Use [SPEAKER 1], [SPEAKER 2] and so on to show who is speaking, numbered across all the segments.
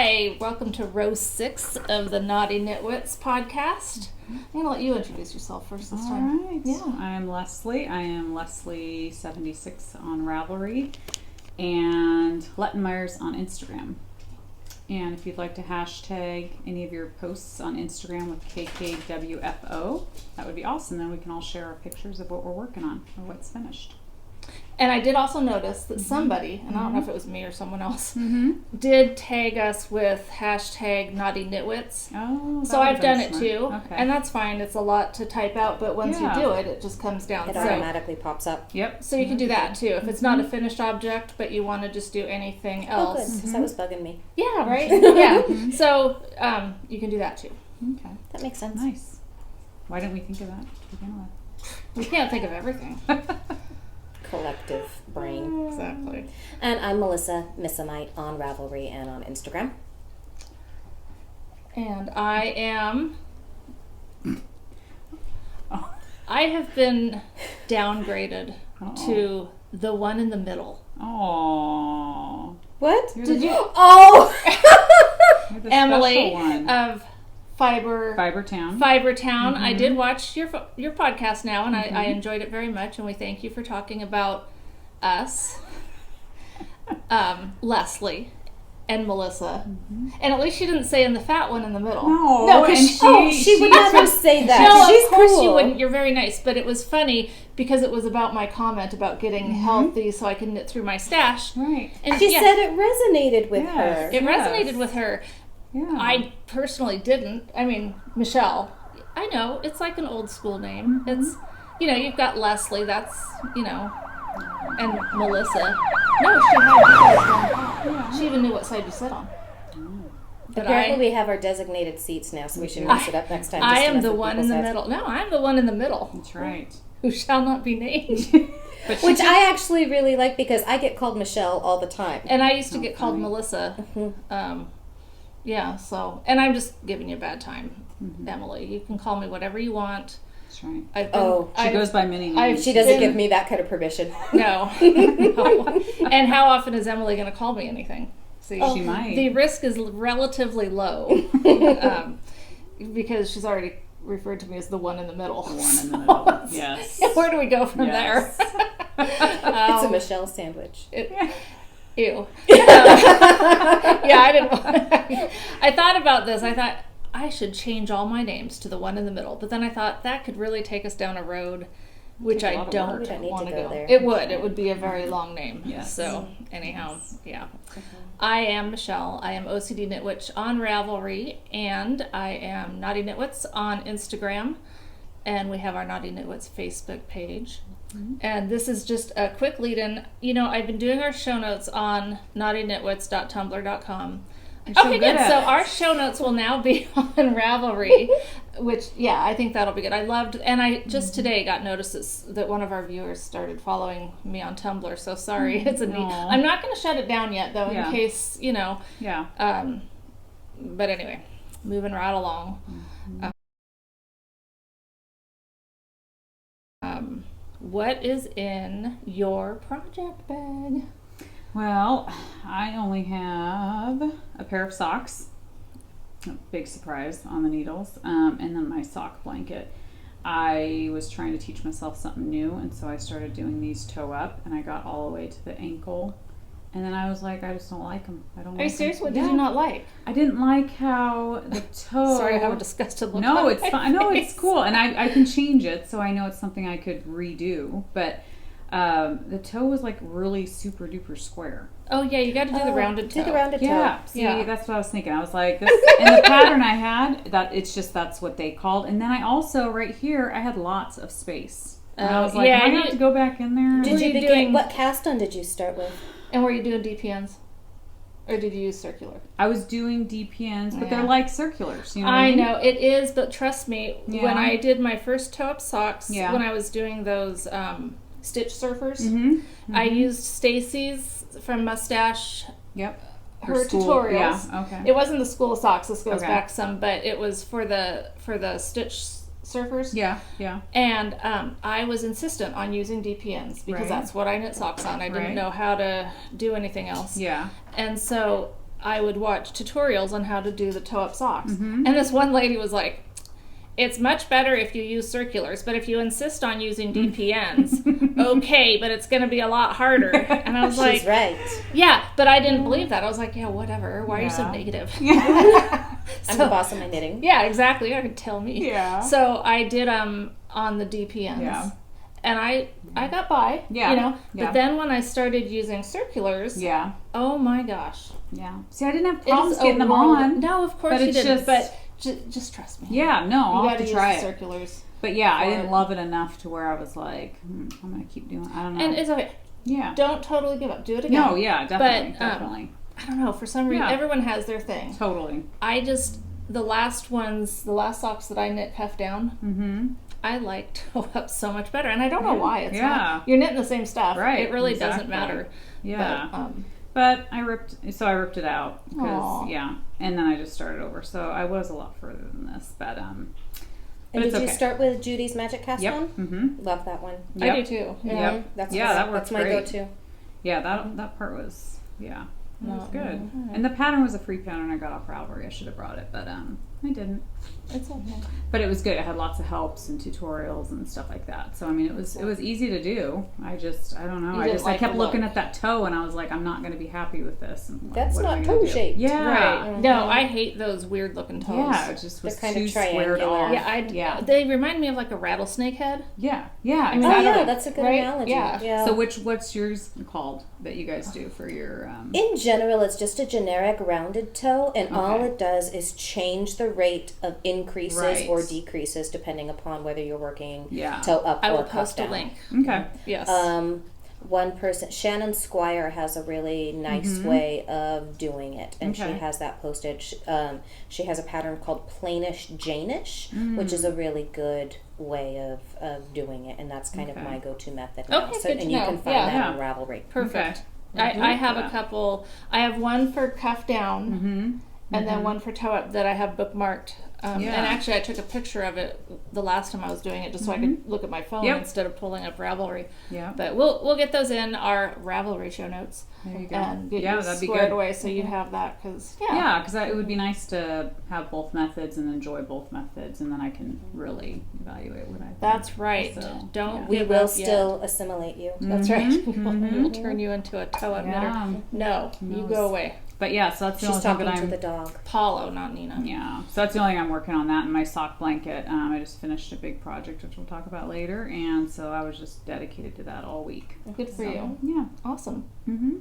[SPEAKER 1] Hi, welcome to row 6 of the Naughty Nitwits podcast. I'm going to let you introduce yourself first this time.
[SPEAKER 2] All right. Yeah. I'm Leslie. I am Leslie76 on Ravelry and Lettenmeyers on Instagram. And if you'd like to hashtag any of your posts on Instagram with KKWFO, that would be awesome. Then we can all share our pictures of what we're working on or what's finished.
[SPEAKER 1] And I did also notice that somebody, and I don't know if it was me or someone else, did tag us with hashtag Naughty Nitwits.
[SPEAKER 2] Oh,
[SPEAKER 1] so I've done it
[SPEAKER 2] smart.
[SPEAKER 1] too,
[SPEAKER 2] Okay.
[SPEAKER 1] and that's fine. It's a lot to type out, but once you do it, it just comes down.
[SPEAKER 3] It automatically pops up.
[SPEAKER 2] Yep.
[SPEAKER 1] So you can do that too. If it's not a finished object, but you want to just do anything
[SPEAKER 3] Oh,
[SPEAKER 1] else.
[SPEAKER 3] good, because that was bugging me.
[SPEAKER 1] Yeah, right? Yeah. So you can do that too.
[SPEAKER 2] Okay.
[SPEAKER 3] That makes sense.
[SPEAKER 2] Nice. Why didn't we think of that to begin with?
[SPEAKER 1] We can't think of everything.
[SPEAKER 3] Collective brain.
[SPEAKER 1] Exactly.
[SPEAKER 3] And I'm Melissa Missamite on Ravelry and on Instagram.
[SPEAKER 1] And I am... I have been downgraded to the one in the middle.
[SPEAKER 2] Oh.
[SPEAKER 3] What?
[SPEAKER 1] Did you?
[SPEAKER 3] Oh!
[SPEAKER 2] You're the
[SPEAKER 1] Emily
[SPEAKER 2] special one.
[SPEAKER 1] of
[SPEAKER 2] Fibertown.
[SPEAKER 1] Fibertown. I did watch your podcast now, and I enjoyed it very much. And we thank you for talking about us, Leslie, and Melissa. And at least she didn't say in the fat one in the middle.
[SPEAKER 2] No,
[SPEAKER 1] because
[SPEAKER 3] she would never say that.
[SPEAKER 1] No,
[SPEAKER 3] She's
[SPEAKER 1] of course
[SPEAKER 3] cool.
[SPEAKER 1] you wouldn't. You're very nice, but it was funny because it was about my comment about getting healthy so I can knit through my stash.
[SPEAKER 2] Right.
[SPEAKER 1] And
[SPEAKER 3] She said it resonated with
[SPEAKER 2] Yes.
[SPEAKER 3] her.
[SPEAKER 1] it resonated with her.
[SPEAKER 2] Yeah.
[SPEAKER 1] I personally didn't. I mean, Michelle. I know it's like an old school name. It's, you've got Leslie. That's, and Melissa. No, she had you guys down. She even knew what side you sit on. But
[SPEAKER 3] Apparently we have our designated seats now, so we should mix it up next time.
[SPEAKER 1] I
[SPEAKER 3] just to
[SPEAKER 1] am
[SPEAKER 3] mess
[SPEAKER 1] the
[SPEAKER 3] with
[SPEAKER 1] one in
[SPEAKER 3] people's
[SPEAKER 1] the
[SPEAKER 3] heads.
[SPEAKER 1] middle. No, I'm the one in the middle.
[SPEAKER 2] That's right.
[SPEAKER 1] Who shall not be named.
[SPEAKER 3] Which I actually really like because I get called Michelle all the time.
[SPEAKER 1] And I used to get called Melissa. Yeah, so, and I'm just giving you a bad time, Emily. You can call me whatever you want.
[SPEAKER 2] That's right.
[SPEAKER 1] I've
[SPEAKER 2] She goes by many names.
[SPEAKER 3] She doesn't give me that kind of permission.
[SPEAKER 1] No. No. And how often is Emily going to call me anything? See,
[SPEAKER 2] She might.
[SPEAKER 1] The risk is relatively low because she's already referred to me as the one in the middle.
[SPEAKER 2] The one in the middle. Yes.
[SPEAKER 1] Where do we go from
[SPEAKER 2] Yes.
[SPEAKER 1] there?
[SPEAKER 3] It's a Michelle sandwich.
[SPEAKER 1] Ew. Yeah, I didn't. I thought about this. I thought I should change all my names to the one in the middle, but then I thought that could really take us down a road which I don't
[SPEAKER 3] We don't need
[SPEAKER 1] want
[SPEAKER 3] to
[SPEAKER 1] to
[SPEAKER 3] go there.
[SPEAKER 1] It would be a very long name.
[SPEAKER 2] Yes.
[SPEAKER 1] So anyhow, yeah. I am Michelle. I am OCD Knitwitch on Ravelry, and I am Naughty Knitwits on Instagram, and we have our Naughty Knitwits Facebook page. And this is just a quick lead-in. I've been doing our show notes on naughtyknitwits.tumblr.com. Okay, good. So our show notes will now be on Ravelry, which, I think that'll be good. I loved, and I just today got notices that one of our viewers started following me on Tumblr. So sorry, it's a neat. I'm not going to shut it down yet, though, in case,
[SPEAKER 2] Yeah.
[SPEAKER 1] But anyway, moving right along. What is in your project bag?
[SPEAKER 2] Well, I only have a pair of socks. Big surprise on the needles. And then my sock blanket. I was trying to teach myself something new, and so I started doing these toe up, and I got all the way to the ankle. And then I was like, I just don't like them. I don't.
[SPEAKER 1] Are you serious? What did you not like?
[SPEAKER 2] I didn't like how the toe.
[SPEAKER 1] Sorry, I have a disgusted look.
[SPEAKER 2] No,
[SPEAKER 1] on
[SPEAKER 2] it's
[SPEAKER 1] my
[SPEAKER 2] fine. No,
[SPEAKER 1] face.
[SPEAKER 2] it's cool, and I can change it, so I know it's something I could redo. But the toe was like really super duper square.
[SPEAKER 1] Oh yeah, you got to do the rounded toe.
[SPEAKER 3] Do the rounded toe.
[SPEAKER 2] Yeah, see,
[SPEAKER 1] Yeah.
[SPEAKER 2] that's what I was thinking. I was like, this, and the pattern I had, that's what they called. And then I also right here, I had lots of space. And I was like,
[SPEAKER 1] yeah,
[SPEAKER 2] am I gonna have to go back in there?
[SPEAKER 3] Did you
[SPEAKER 1] you
[SPEAKER 3] begin?
[SPEAKER 1] doing-
[SPEAKER 3] What cast on did you start with?
[SPEAKER 1] And were you doing DPNs? Or did you use circular?
[SPEAKER 2] I was doing DPNs, but they're
[SPEAKER 1] Yeah.
[SPEAKER 2] like circulars. You know what
[SPEAKER 1] I
[SPEAKER 2] mean?
[SPEAKER 1] know, it is, but trust me,
[SPEAKER 2] Yeah.
[SPEAKER 1] when I did my first toe-up socks,
[SPEAKER 2] Yeah.
[SPEAKER 1] when I was doing those stitch surfers,
[SPEAKER 2] Mm-hmm.
[SPEAKER 1] I used Stacy's from Mustache,
[SPEAKER 2] Yep.
[SPEAKER 1] her
[SPEAKER 2] school,
[SPEAKER 1] tutorials.
[SPEAKER 2] Yeah. Okay.
[SPEAKER 1] It wasn't the School of Socks, this goes
[SPEAKER 2] Okay.
[SPEAKER 1] back some, but it was for the stitch surfers.
[SPEAKER 2] Yeah. Yeah.
[SPEAKER 1] And I was insistent on using DPNs because
[SPEAKER 2] Right.
[SPEAKER 1] that's what I knit socks on. I didn't
[SPEAKER 2] Right.
[SPEAKER 1] know how to do anything else.
[SPEAKER 2] Yeah.
[SPEAKER 1] And so I would watch tutorials on how to do the toe-up socks.
[SPEAKER 2] Mm-hmm.
[SPEAKER 1] And this one lady was like, it's much better if you use circulars, but if you insist on using DPNs, okay, but it's going to be a lot harder. And I was like,
[SPEAKER 3] She's right.
[SPEAKER 1] yeah, but I didn't believe that. I was like, yeah, whatever. Why are you so
[SPEAKER 2] Yeah.
[SPEAKER 1] negative?
[SPEAKER 3] I'm the boss of my knitting.
[SPEAKER 1] Yeah, exactly. You could tell me.
[SPEAKER 2] Yeah.
[SPEAKER 1] So I did on the DPNs.
[SPEAKER 2] Yeah.
[SPEAKER 1] And I got by,
[SPEAKER 2] Yeah.
[SPEAKER 1] you know.
[SPEAKER 2] Yeah.
[SPEAKER 1] But then when I started using circulars,
[SPEAKER 2] Yeah.
[SPEAKER 1] oh my gosh.
[SPEAKER 2] Yeah. See, I didn't have
[SPEAKER 1] It
[SPEAKER 2] problems
[SPEAKER 1] is a
[SPEAKER 2] getting them
[SPEAKER 1] world-
[SPEAKER 2] on.
[SPEAKER 1] No, of course
[SPEAKER 2] But
[SPEAKER 1] you
[SPEAKER 2] it's
[SPEAKER 1] didn't.
[SPEAKER 2] just-
[SPEAKER 1] But just trust me.
[SPEAKER 2] Yeah, no,
[SPEAKER 1] You
[SPEAKER 2] I'll have
[SPEAKER 1] gotta
[SPEAKER 2] to
[SPEAKER 1] use
[SPEAKER 2] try
[SPEAKER 1] the
[SPEAKER 2] it.
[SPEAKER 1] circulars.
[SPEAKER 2] But yeah, I
[SPEAKER 1] for
[SPEAKER 2] didn't
[SPEAKER 1] it.
[SPEAKER 2] love it enough to where I was like, I'm gonna keep doing. I don't know.
[SPEAKER 1] And it's okay.
[SPEAKER 2] yeah.
[SPEAKER 1] Don't totally give up. Do it again.
[SPEAKER 2] No, yeah, definitely,
[SPEAKER 1] But,
[SPEAKER 2] definitely,
[SPEAKER 1] I don't know. For some reason,
[SPEAKER 2] Yeah.
[SPEAKER 1] everyone has their thing.
[SPEAKER 2] totally.
[SPEAKER 1] The last socks that I knit cuff down,
[SPEAKER 2] Mm-hmm.
[SPEAKER 1] I like toe up so much better. And I don't know why. It's
[SPEAKER 2] Yeah.
[SPEAKER 1] not. You're knitting the same stuff.
[SPEAKER 2] Right,
[SPEAKER 1] It really
[SPEAKER 2] exactly.
[SPEAKER 1] doesn't matter.
[SPEAKER 2] Yeah,
[SPEAKER 1] But,
[SPEAKER 2] but I ripped it out
[SPEAKER 1] Aw.
[SPEAKER 2] because yeah, and then I just started over. So I was a lot further than this, but
[SPEAKER 3] And
[SPEAKER 2] it's
[SPEAKER 3] did you
[SPEAKER 2] okay.
[SPEAKER 3] start with Judy's Magic Cast
[SPEAKER 2] Yep.
[SPEAKER 3] on?
[SPEAKER 2] Mm-hmm.
[SPEAKER 3] Love that one.
[SPEAKER 1] I
[SPEAKER 2] Yep.
[SPEAKER 1] do too. Yeah.
[SPEAKER 2] Yep.
[SPEAKER 3] Mhm. That's
[SPEAKER 2] Yeah,
[SPEAKER 3] my,
[SPEAKER 2] that worked
[SPEAKER 3] that's my
[SPEAKER 2] great.
[SPEAKER 3] go-to.
[SPEAKER 2] Yeah, that part was it was
[SPEAKER 1] No,
[SPEAKER 2] good.
[SPEAKER 1] no.
[SPEAKER 2] And the pattern was a free pattern I got off Ravelry. I should have brought it, but I didn't.
[SPEAKER 1] It's okay.
[SPEAKER 2] But it was good. It had lots of helps and tutorials and stuff like that. So I mean, it was easy to do. I don't know.
[SPEAKER 1] You
[SPEAKER 2] I
[SPEAKER 1] didn't
[SPEAKER 2] just
[SPEAKER 1] like
[SPEAKER 2] I kept
[SPEAKER 1] the
[SPEAKER 2] looking
[SPEAKER 1] look.
[SPEAKER 2] at that toe and I was like, I'm not going to be happy with this. And what-
[SPEAKER 3] That's
[SPEAKER 2] what am I
[SPEAKER 3] not
[SPEAKER 2] gonna do?
[SPEAKER 3] toe-shaped.
[SPEAKER 2] Yeah.
[SPEAKER 1] Right. No, I hate those weird looking toes.
[SPEAKER 2] Yeah, it just was
[SPEAKER 3] They're kind of
[SPEAKER 2] too squared
[SPEAKER 3] triangular.
[SPEAKER 2] off.
[SPEAKER 1] Yeah,
[SPEAKER 2] yeah,
[SPEAKER 1] They remind me of like a rattlesnake head.
[SPEAKER 2] yeah,
[SPEAKER 1] I mean,
[SPEAKER 3] Oh
[SPEAKER 2] exactly.
[SPEAKER 3] yeah, that's a good
[SPEAKER 1] Right?
[SPEAKER 3] analogy.
[SPEAKER 1] Yeah.
[SPEAKER 2] So what's yours called that you guys do for your?
[SPEAKER 3] In general, it's just a generic rounded toe, and all
[SPEAKER 2] Okay.
[SPEAKER 3] it does is change the rate of increases
[SPEAKER 2] Right.
[SPEAKER 3] or decreases depending upon whether you're working
[SPEAKER 2] Yeah.
[SPEAKER 3] toe up
[SPEAKER 1] I
[SPEAKER 3] or
[SPEAKER 1] will
[SPEAKER 3] cuff
[SPEAKER 1] post a
[SPEAKER 3] down.
[SPEAKER 1] link.
[SPEAKER 2] Okay.
[SPEAKER 1] Yes.
[SPEAKER 3] One person, Shannon Squire, has a really nice way of doing it, and
[SPEAKER 2] Okay.
[SPEAKER 3] she has that posted. She has a pattern called Plainish Janish, which is a really good way of doing it, and that's kind of
[SPEAKER 2] Okay.
[SPEAKER 3] my go-to method now.
[SPEAKER 1] Okay,
[SPEAKER 3] So,
[SPEAKER 1] good to
[SPEAKER 3] and you
[SPEAKER 1] know.
[SPEAKER 3] can find
[SPEAKER 1] Yeah.
[SPEAKER 3] that
[SPEAKER 2] Yeah.
[SPEAKER 3] on Ravelry.
[SPEAKER 1] Perfect.
[SPEAKER 2] Okay.
[SPEAKER 1] I have
[SPEAKER 2] Yeah.
[SPEAKER 1] a couple. I have one for cuff down,
[SPEAKER 2] Mm-hmm.
[SPEAKER 1] and then one for toe up that I have bookmarked.
[SPEAKER 2] Yeah.
[SPEAKER 1] And actually, I took a picture of it the last time I was doing it, just so I could look at my phone
[SPEAKER 2] Yep.
[SPEAKER 1] instead of pulling up Ravelry.
[SPEAKER 2] Yeah.
[SPEAKER 1] But we'll get those in our Ravelry show notes
[SPEAKER 2] There you go.
[SPEAKER 1] and get
[SPEAKER 2] Yeah,
[SPEAKER 1] you
[SPEAKER 2] that'd be
[SPEAKER 1] squared
[SPEAKER 2] good.
[SPEAKER 1] away so you have that because
[SPEAKER 2] Yeah, because it would be nice to have both methods and enjoy both methods, and then I can really evaluate what I think.
[SPEAKER 1] That's right.
[SPEAKER 2] So,
[SPEAKER 1] Don't
[SPEAKER 2] yeah.
[SPEAKER 3] We
[SPEAKER 1] give
[SPEAKER 3] will
[SPEAKER 1] up yet.
[SPEAKER 3] still assimilate you.
[SPEAKER 1] That's right.
[SPEAKER 2] Mhm.
[SPEAKER 1] We'll turn you into a toe up knitter.
[SPEAKER 2] Yeah.
[SPEAKER 1] No, you
[SPEAKER 2] knows?
[SPEAKER 1] go away.
[SPEAKER 2] But yeah, so that's the
[SPEAKER 3] She's
[SPEAKER 2] only thing
[SPEAKER 3] talking
[SPEAKER 2] that
[SPEAKER 3] to
[SPEAKER 2] I'm.
[SPEAKER 3] the dog.
[SPEAKER 1] Paulo, not Nina.
[SPEAKER 2] Yeah, so that's the only thing I'm working on. That and my sock blanket. I just finished a big project, which we'll talk about later, and so I was just dedicated to that all week.
[SPEAKER 1] Good for you.
[SPEAKER 2] Yeah.
[SPEAKER 1] Awesome.
[SPEAKER 2] Mm-hmm.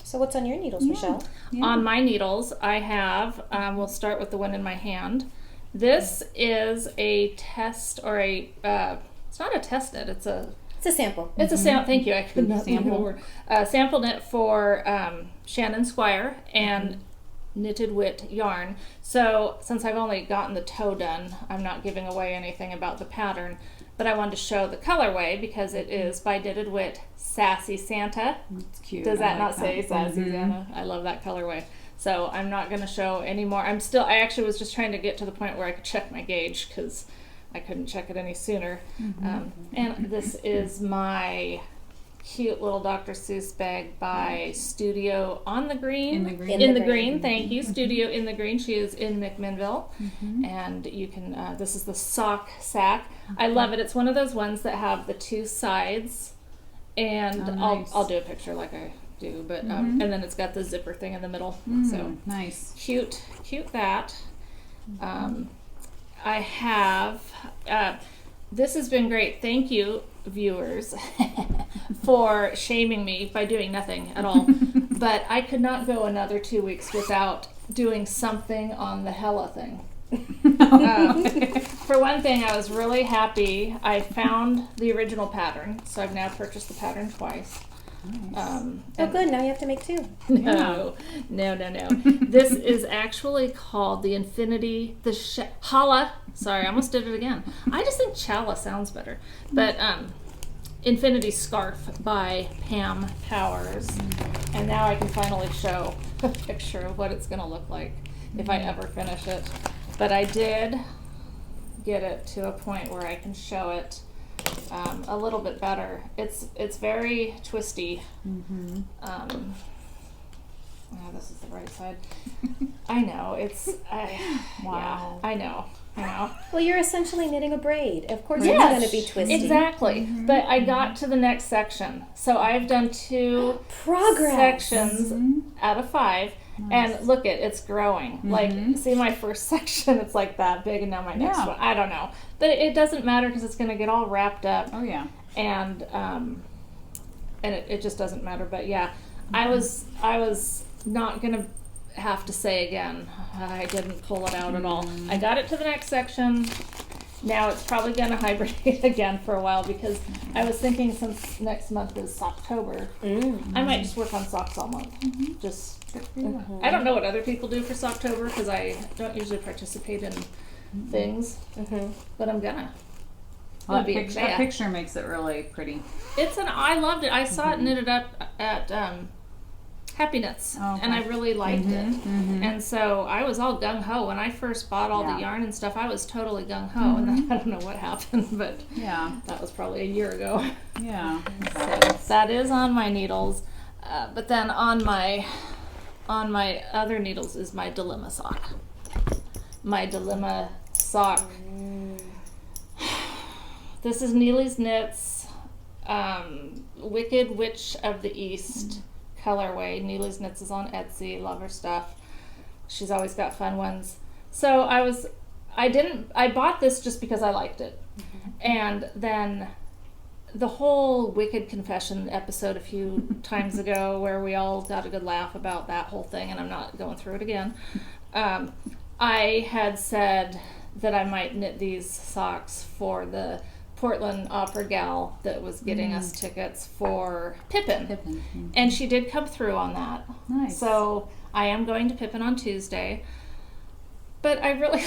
[SPEAKER 3] So what's on your needles, Michelle?
[SPEAKER 2] Yeah.
[SPEAKER 1] On my needles, I have, we'll start with the one in my hand. This is a test or it's not a test knit, it's a
[SPEAKER 3] It's a sample.
[SPEAKER 1] sample. Thank you. I could not think of a
[SPEAKER 2] Sample.
[SPEAKER 1] word. Sample knit for Shannon Squire and Knitted Wit yarn. So since I've only gotten the toe done, I'm not giving away anything about the pattern, but I wanted to show the colorway because it is by Knitted Wit Sassy Santa.
[SPEAKER 2] It's cute.
[SPEAKER 1] Does
[SPEAKER 2] I
[SPEAKER 1] that
[SPEAKER 2] like
[SPEAKER 1] not say Sassy
[SPEAKER 2] Mhm.
[SPEAKER 1] Santa? I love that colorway. So I'm not going to show any more. I actually was just trying to get to the point where I could check my gauge because I couldn't check it any sooner. And this is my cute little Dr. Seuss bag by Studio on the Green.
[SPEAKER 2] In the green.
[SPEAKER 1] In the green, thank you. Studio in the Green. She is in McMinnville. And you can, this is the sock sack. I love it. It's one of those ones that have the two sides. And
[SPEAKER 2] Oh, nice.
[SPEAKER 1] I'll do a picture like I do, but and then it's got the zipper thing in the middle. So
[SPEAKER 2] Nice.
[SPEAKER 1] cute that. I have this has been great. Thank you, viewers, for shaming me by doing nothing at all. But I could not go another 2 weeks without doing something on the Hella thing. For one thing, I was really happy. I found the original pattern, so I've now purchased the pattern twice.
[SPEAKER 3] Oh,
[SPEAKER 1] and-
[SPEAKER 3] good. Now you have to make two.
[SPEAKER 1] No. This is actually called the Hala. Sorry, I almost did it again. I just think Chala sounds better. But Infinity Scarf by Pam Powers. And now I can finally show a picture of what it's going to look like if I ever finish it. But I did get it to a point where I can show it a little bit better. It's very twisty. I God, this is the right side. I know it's.
[SPEAKER 2] Wow.
[SPEAKER 1] Yeah, I know.
[SPEAKER 3] Well, you're essentially knitting a braid. Of course,
[SPEAKER 1] Yes,
[SPEAKER 3] it's going to be twisty.
[SPEAKER 1] Exactly. But I got to the next section, so I've done 2
[SPEAKER 3] Progress.
[SPEAKER 1] sections out of 5. And look it's growing. Like, see my first section, it's like that big, and now my next one. I don't know. But it doesn't matter because it's going to get all wrapped up.
[SPEAKER 2] Oh yeah.
[SPEAKER 1] And it just doesn't matter. But yeah, I was not going to have to say again, I didn't pull it out at all. I got it to the next section. Now it's probably going to hibernate again for a while because I was thinking since next month is Socktober, I might just work on socks all month. Just, I don't know what other people do for Socktober because I don't usually participate in things, but I'm gonna.
[SPEAKER 2] Well, that picture makes it really pretty.
[SPEAKER 1] I loved it. I saw it knitted up at Happy Knits, and I really liked it. And so I was all gung-ho. When I first bought all the yarn and stuff, I was totally gung-ho, and then I don't know what happened, but that was probably a year ago.
[SPEAKER 2] Yeah.
[SPEAKER 1] So that is on my needles, but then on my other needles is my Dilemma sock. My Dilemma sock. This is Neely's Knits, Wicked Witch of the East colorway. Neely's Knits is on Etsy. Love her stuff. She's always got fun ones. So I bought this just because I liked it. And then the whole Wicked Confession episode a few times ago where we all got a good laugh about that whole thing, and I'm not going through it again. I had said that I might knit these socks for the Portland opera gal that was getting us tickets for Pippin. And she did come through on that.
[SPEAKER 2] Nice.
[SPEAKER 1] So I am going to Pippin on Tuesday. But I really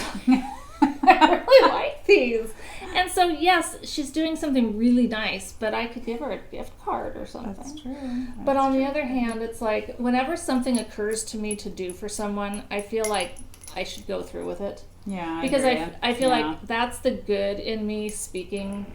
[SPEAKER 1] I really like these. And so yes, she's doing something really nice, but I could give her a gift card or something.
[SPEAKER 2] That's true.
[SPEAKER 1] But on the other hand, it's like whenever something occurs to me to do for someone, I feel like I should go through with it.
[SPEAKER 2] Yeah,
[SPEAKER 1] because I feel like that's the good in me speaking,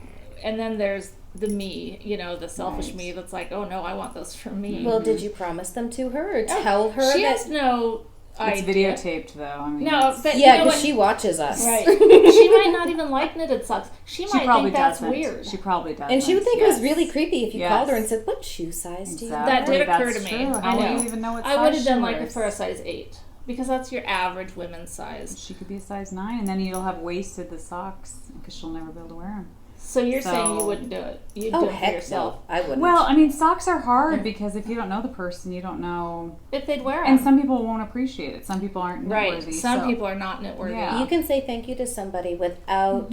[SPEAKER 1] and then there's the me, the selfish me that's like, oh no, I want those for me.
[SPEAKER 3] Well, did you promise them to her or tell her?
[SPEAKER 1] She has no
[SPEAKER 2] It's
[SPEAKER 1] idea.
[SPEAKER 2] videotaped though. I mean,
[SPEAKER 1] No, but
[SPEAKER 3] Yeah, because she watches us.
[SPEAKER 1] Right. She might not even like knitted socks. She might
[SPEAKER 2] probably
[SPEAKER 1] think that's
[SPEAKER 2] doesn't.
[SPEAKER 1] weird.
[SPEAKER 2] She probably does.
[SPEAKER 3] And she would think it was really creepy if you
[SPEAKER 2] Yes.
[SPEAKER 3] called her and said, "What shoe size do you?"
[SPEAKER 2] Exactly.
[SPEAKER 1] That did occur
[SPEAKER 2] That's
[SPEAKER 1] to me.
[SPEAKER 2] true.
[SPEAKER 1] I
[SPEAKER 2] How
[SPEAKER 1] know.
[SPEAKER 2] would you even know what
[SPEAKER 1] I would have
[SPEAKER 2] size
[SPEAKER 1] done
[SPEAKER 2] she
[SPEAKER 1] like
[SPEAKER 2] wears?
[SPEAKER 1] for a size 8 because that's your average women's size.
[SPEAKER 2] She could be a size 9, and then you'll have wasted the socks because she'll never be able to wear them.
[SPEAKER 1] So you're saying you
[SPEAKER 2] So-
[SPEAKER 1] wouldn't do it? You'd
[SPEAKER 3] Oh
[SPEAKER 1] do it for
[SPEAKER 3] heck
[SPEAKER 1] yourself
[SPEAKER 3] no, I wouldn't.
[SPEAKER 2] Well, I mean, socks are hard because if you don't know the person, you don't know.
[SPEAKER 1] if they'd wear
[SPEAKER 2] And
[SPEAKER 1] them.
[SPEAKER 2] some people won't appreciate it. Some people aren't
[SPEAKER 1] Right.
[SPEAKER 2] knit-worthy,
[SPEAKER 1] Some
[SPEAKER 2] so-
[SPEAKER 1] people are not knit worthy.
[SPEAKER 2] Yeah.
[SPEAKER 3] you can say thank you to somebody without,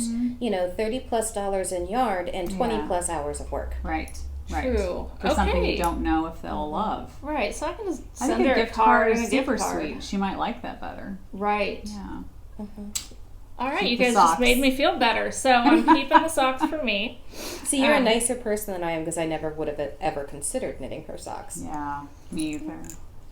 [SPEAKER 3] $30+ in yard and 20+ hours of work.
[SPEAKER 2] Right. Right.
[SPEAKER 1] True.
[SPEAKER 2] For something
[SPEAKER 1] Okay.
[SPEAKER 2] you don't know if they'll love.
[SPEAKER 1] Right. So I can just
[SPEAKER 2] I
[SPEAKER 1] send
[SPEAKER 2] think
[SPEAKER 1] her
[SPEAKER 2] a gift
[SPEAKER 1] card
[SPEAKER 2] card
[SPEAKER 1] and
[SPEAKER 2] is
[SPEAKER 1] a gift
[SPEAKER 2] super
[SPEAKER 1] card.
[SPEAKER 2] sweet. She might like that better.
[SPEAKER 1] Right.
[SPEAKER 2] Yeah.
[SPEAKER 1] All right.
[SPEAKER 2] Keep
[SPEAKER 1] You
[SPEAKER 2] the
[SPEAKER 1] guys just
[SPEAKER 2] socks.
[SPEAKER 1] made me feel better. So I'm keeping the socks for me.
[SPEAKER 3] See, you're a
[SPEAKER 1] Um,
[SPEAKER 3] nicer person than I am because I never would have ever considered knitting her socks.
[SPEAKER 2] Yeah. Me either.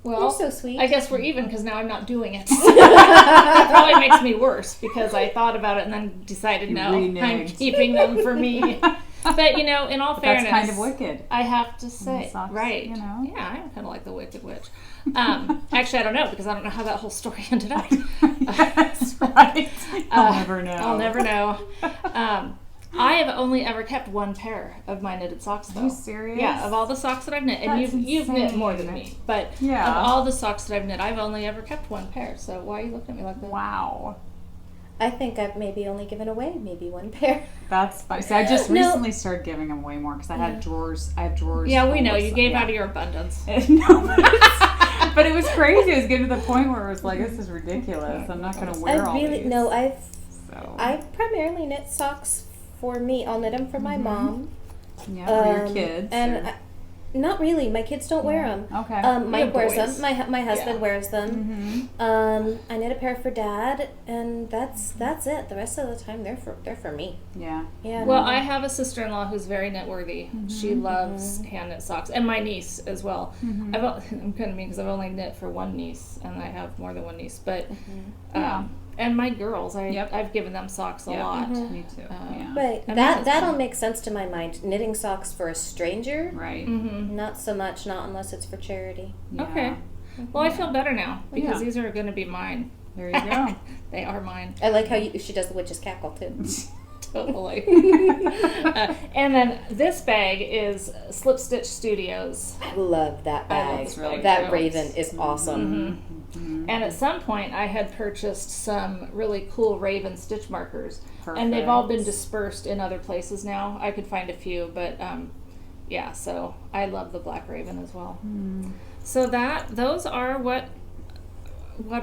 [SPEAKER 1] Well,
[SPEAKER 3] You're so sweet.
[SPEAKER 1] I guess we're even because now I'm not doing it. That probably makes me worse because I thought about it and then decided
[SPEAKER 2] You
[SPEAKER 1] no, I'm
[SPEAKER 2] reneged.
[SPEAKER 1] keeping them for me. But in all
[SPEAKER 2] But
[SPEAKER 1] fairness,
[SPEAKER 2] that's kind of wicked.
[SPEAKER 1] I have to say,
[SPEAKER 2] socks,
[SPEAKER 1] right?
[SPEAKER 2] Yeah,
[SPEAKER 1] I'm kind of like the Wicked Witch. Actually, I don't know because I don't know how that whole story ended up.
[SPEAKER 2] That's right. I'll never know.
[SPEAKER 1] I'll never know. I have only ever kept one pair of my knitted socks, though.
[SPEAKER 2] Are you serious?
[SPEAKER 1] Yeah, of all the socks that I've knit, and
[SPEAKER 2] That's
[SPEAKER 1] you've knit
[SPEAKER 2] insane.
[SPEAKER 1] more than me, but
[SPEAKER 2] Yeah.
[SPEAKER 1] of all the socks that I've knit, I've only ever kept one pair. So why are you looking at me like that?
[SPEAKER 2] Wow.
[SPEAKER 3] I think I've maybe only given away maybe one pair.
[SPEAKER 2] That's fine. See, I just
[SPEAKER 3] No.
[SPEAKER 2] recently started giving them way more because I had drawers. I have drawers.
[SPEAKER 1] Yeah, we
[SPEAKER 2] full
[SPEAKER 1] know
[SPEAKER 2] of
[SPEAKER 1] you
[SPEAKER 2] stuff.
[SPEAKER 1] gave
[SPEAKER 2] Yeah.
[SPEAKER 1] out of your abundance.
[SPEAKER 2] No, but it was crazy. It was getting to the point where it was like, this is ridiculous. I'm not going to wear all these.
[SPEAKER 3] I
[SPEAKER 2] So,
[SPEAKER 3] primarily knit socks for me. I'll knit them for my mom.
[SPEAKER 2] yeah, for your kids.
[SPEAKER 3] And
[SPEAKER 2] or-
[SPEAKER 3] not really. My kids don't wear them.
[SPEAKER 2] okay.
[SPEAKER 3] Mike
[SPEAKER 1] have
[SPEAKER 3] wears
[SPEAKER 1] boys.
[SPEAKER 3] them. My husband
[SPEAKER 1] Yeah.
[SPEAKER 3] wears them.
[SPEAKER 2] Mm-hmm.
[SPEAKER 3] I knit a pair for Dad, and that's it. The rest of the time, they're for me.
[SPEAKER 2] Yeah.
[SPEAKER 3] Yeah.
[SPEAKER 1] Well, I have a sister-in-law who's very knit-worthy. She loves hand-knit socks, and my niece as well. I'm kind of mean because I've only knit for one niece, and I have more than one niece. But
[SPEAKER 2] Yeah.
[SPEAKER 1] and my girls,
[SPEAKER 2] Yep.
[SPEAKER 1] I've given them socks a
[SPEAKER 2] Yeah.
[SPEAKER 1] lot.
[SPEAKER 2] Me too. Yeah.
[SPEAKER 3] But
[SPEAKER 1] And my husband.
[SPEAKER 3] that'll make sense to my mind. Knitting socks for a stranger,
[SPEAKER 2] Right.
[SPEAKER 1] Mm-hmm.
[SPEAKER 3] not so much. Not unless it's for charity.
[SPEAKER 2] Yeah.
[SPEAKER 1] Okay. Well, I feel better now because
[SPEAKER 2] Yeah.
[SPEAKER 1] these are going to be mine.
[SPEAKER 2] There you go.
[SPEAKER 1] They are mine.
[SPEAKER 3] I like how she does the witch's cackle too.
[SPEAKER 1] Totally. And then this bag is Slip Stitch Studios.
[SPEAKER 3] I love that
[SPEAKER 1] I love
[SPEAKER 3] bag.
[SPEAKER 1] this bag,
[SPEAKER 3] That
[SPEAKER 1] too.
[SPEAKER 3] raven is awesome.
[SPEAKER 1] And at some point, I had purchased some really cool Raven stitch markers,
[SPEAKER 2] Perfect.
[SPEAKER 1] and they've all been dispersed in other places now. I could find a few, but yeah. So I love the Black Raven as well. So those are what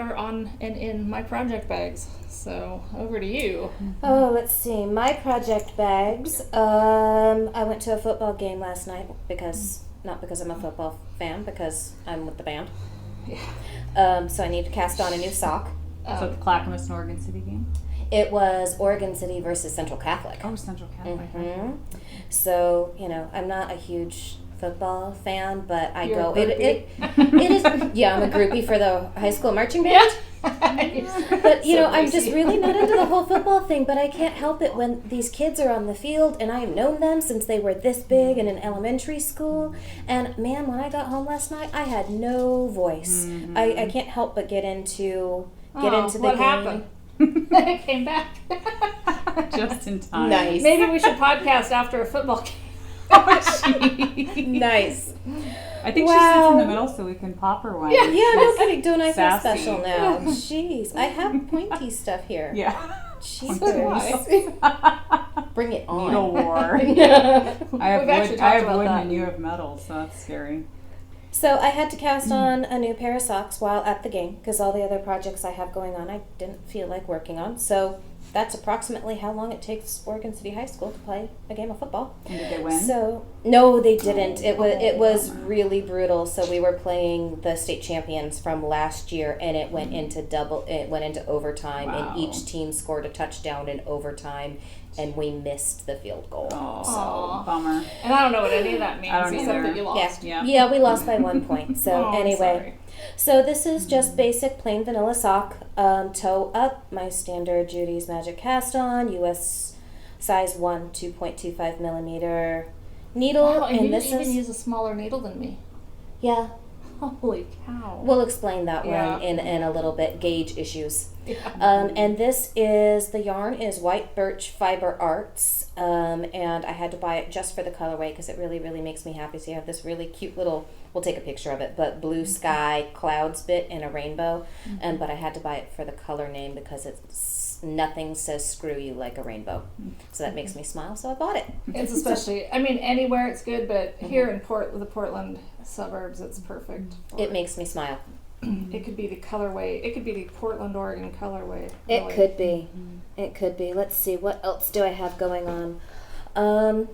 [SPEAKER 1] are on and in my project bags. So over to you.
[SPEAKER 3] Oh, let's see. My project bags. I went to a football game last night not because I'm a football fan, because I'm with the band. So I need to cast on a new sock.
[SPEAKER 2] So the Clackamas and Oregon City game?
[SPEAKER 3] It was Oregon City versus Central Catholic.
[SPEAKER 2] Oh, Central Catholic.
[SPEAKER 3] hmm So, I'm not a huge football fan, but I
[SPEAKER 1] You're
[SPEAKER 3] go.
[SPEAKER 1] a
[SPEAKER 3] It is. Yeah, I'm a groupie for the high school marching band. But I'm just really not into the whole football thing. But I can't help it when these kids are on the field, and I have known them since they were this big and in elementary school. And man, when I got home last night, I had no voice. I can't help but get into the
[SPEAKER 1] what
[SPEAKER 3] game.
[SPEAKER 1] happened? It came back.
[SPEAKER 2] Just in time.
[SPEAKER 3] Nice.
[SPEAKER 1] Maybe we should podcast after a football game.
[SPEAKER 3] Nice.
[SPEAKER 2] I think she sits in the middle so we can pop her one.
[SPEAKER 3] Yeah, no kidding. Don't I feel
[SPEAKER 2] Sassy.
[SPEAKER 3] special now? Jeez, I have pointy stuff here.
[SPEAKER 2] Yeah.
[SPEAKER 3] Jesus. Bring it on.
[SPEAKER 2] Needle war. I
[SPEAKER 1] We've
[SPEAKER 2] have
[SPEAKER 1] actually
[SPEAKER 2] wood,
[SPEAKER 1] talked
[SPEAKER 2] I have
[SPEAKER 1] about
[SPEAKER 2] wood
[SPEAKER 1] that.
[SPEAKER 2] and you have metal, so that's scary.
[SPEAKER 3] So I had to cast on a new pair of socks while at the game because all the other projects I have going on I didn't feel like working on. So that's approximately how long it takes Oregon City High School to play a game of football.
[SPEAKER 2] And did they win?
[SPEAKER 3] So no, they didn't. It was
[SPEAKER 2] bummer.
[SPEAKER 3] really brutal. So we were playing the state champions from last year, and it went into overtime,
[SPEAKER 2] Wow.
[SPEAKER 3] and each team scored a touchdown in overtime, and we missed the field goal.
[SPEAKER 2] Oh,
[SPEAKER 1] Aw.
[SPEAKER 2] bummer.
[SPEAKER 1] And I don't know what any of that means,
[SPEAKER 2] I don't
[SPEAKER 1] except
[SPEAKER 2] either.
[SPEAKER 1] that you lost.
[SPEAKER 3] Yeah, we lost by 1 point. So
[SPEAKER 1] Oh, I'm
[SPEAKER 3] anyway.
[SPEAKER 1] sorry.
[SPEAKER 3] So this is just basic plain vanilla sock, toe up, my standard Judy's Magic Cast On, US size 1, 2.25 millimeter needle,
[SPEAKER 1] Wow, and you
[SPEAKER 3] and this
[SPEAKER 1] even
[SPEAKER 3] is
[SPEAKER 1] use a smaller needle than me.
[SPEAKER 3] yeah.
[SPEAKER 1] Holy cow.
[SPEAKER 3] We'll explain that
[SPEAKER 1] Yeah.
[SPEAKER 3] one in a little bit. Gauge issues.
[SPEAKER 1] Yeah.
[SPEAKER 3] And the yarn is White Birch Fiber Arts, and I had to buy it just for the colorway because it really, really makes me happy. So you have this really cute little, we'll take a picture of it, but blue sky clouds bit in a rainbow, but I had to buy it for the color name because nothing says screw you like a rainbow. So that makes me smile, so I bought it.
[SPEAKER 1] It's especially, I mean, anywhere it's good, but here in the Portland suburbs, it's perfect.
[SPEAKER 3] It makes me smile.
[SPEAKER 1] It could be the colorway. It could be the Portland, Oregon colorway.
[SPEAKER 3] It
[SPEAKER 1] really.
[SPEAKER 3] could be. It could be. Let's see. What else do I have going on?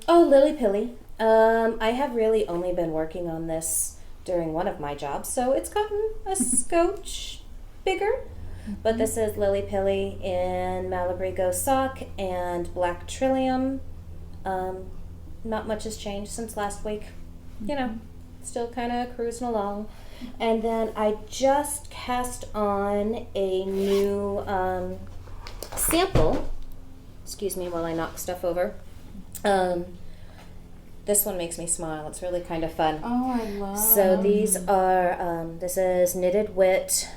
[SPEAKER 3] Lily Pilly. I have really only been working on this during one of my jobs, so it's gotten a scotch bigger. But this is Lily Pilly in Malabrigo sock and black trillium. Not much has changed since last week. Still kind of cruising along. And then I just cast on a new sample. Excuse me while I knock stuff over. This one makes me smile. It's really kind of fun.
[SPEAKER 1] Oh, I love.
[SPEAKER 3] So these are, this is Knitted Wit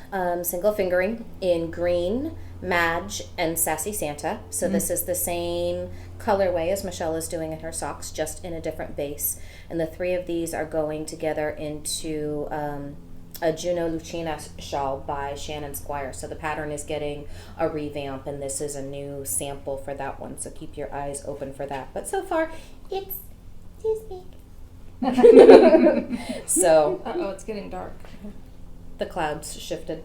[SPEAKER 3] single fingering in green, Madge, and Sassy Santa. So this is the same colorway as Michelle is doing in her socks, just in a different base. And the three of these are going together into a Juno Lucina shawl by Shannon Squire. So the pattern is getting a revamp, and this is a new sample for that one. So keep your eyes open for that. But so far, it's this big. So
[SPEAKER 1] Uh-oh, it's getting dark.
[SPEAKER 3] the clouds shifted.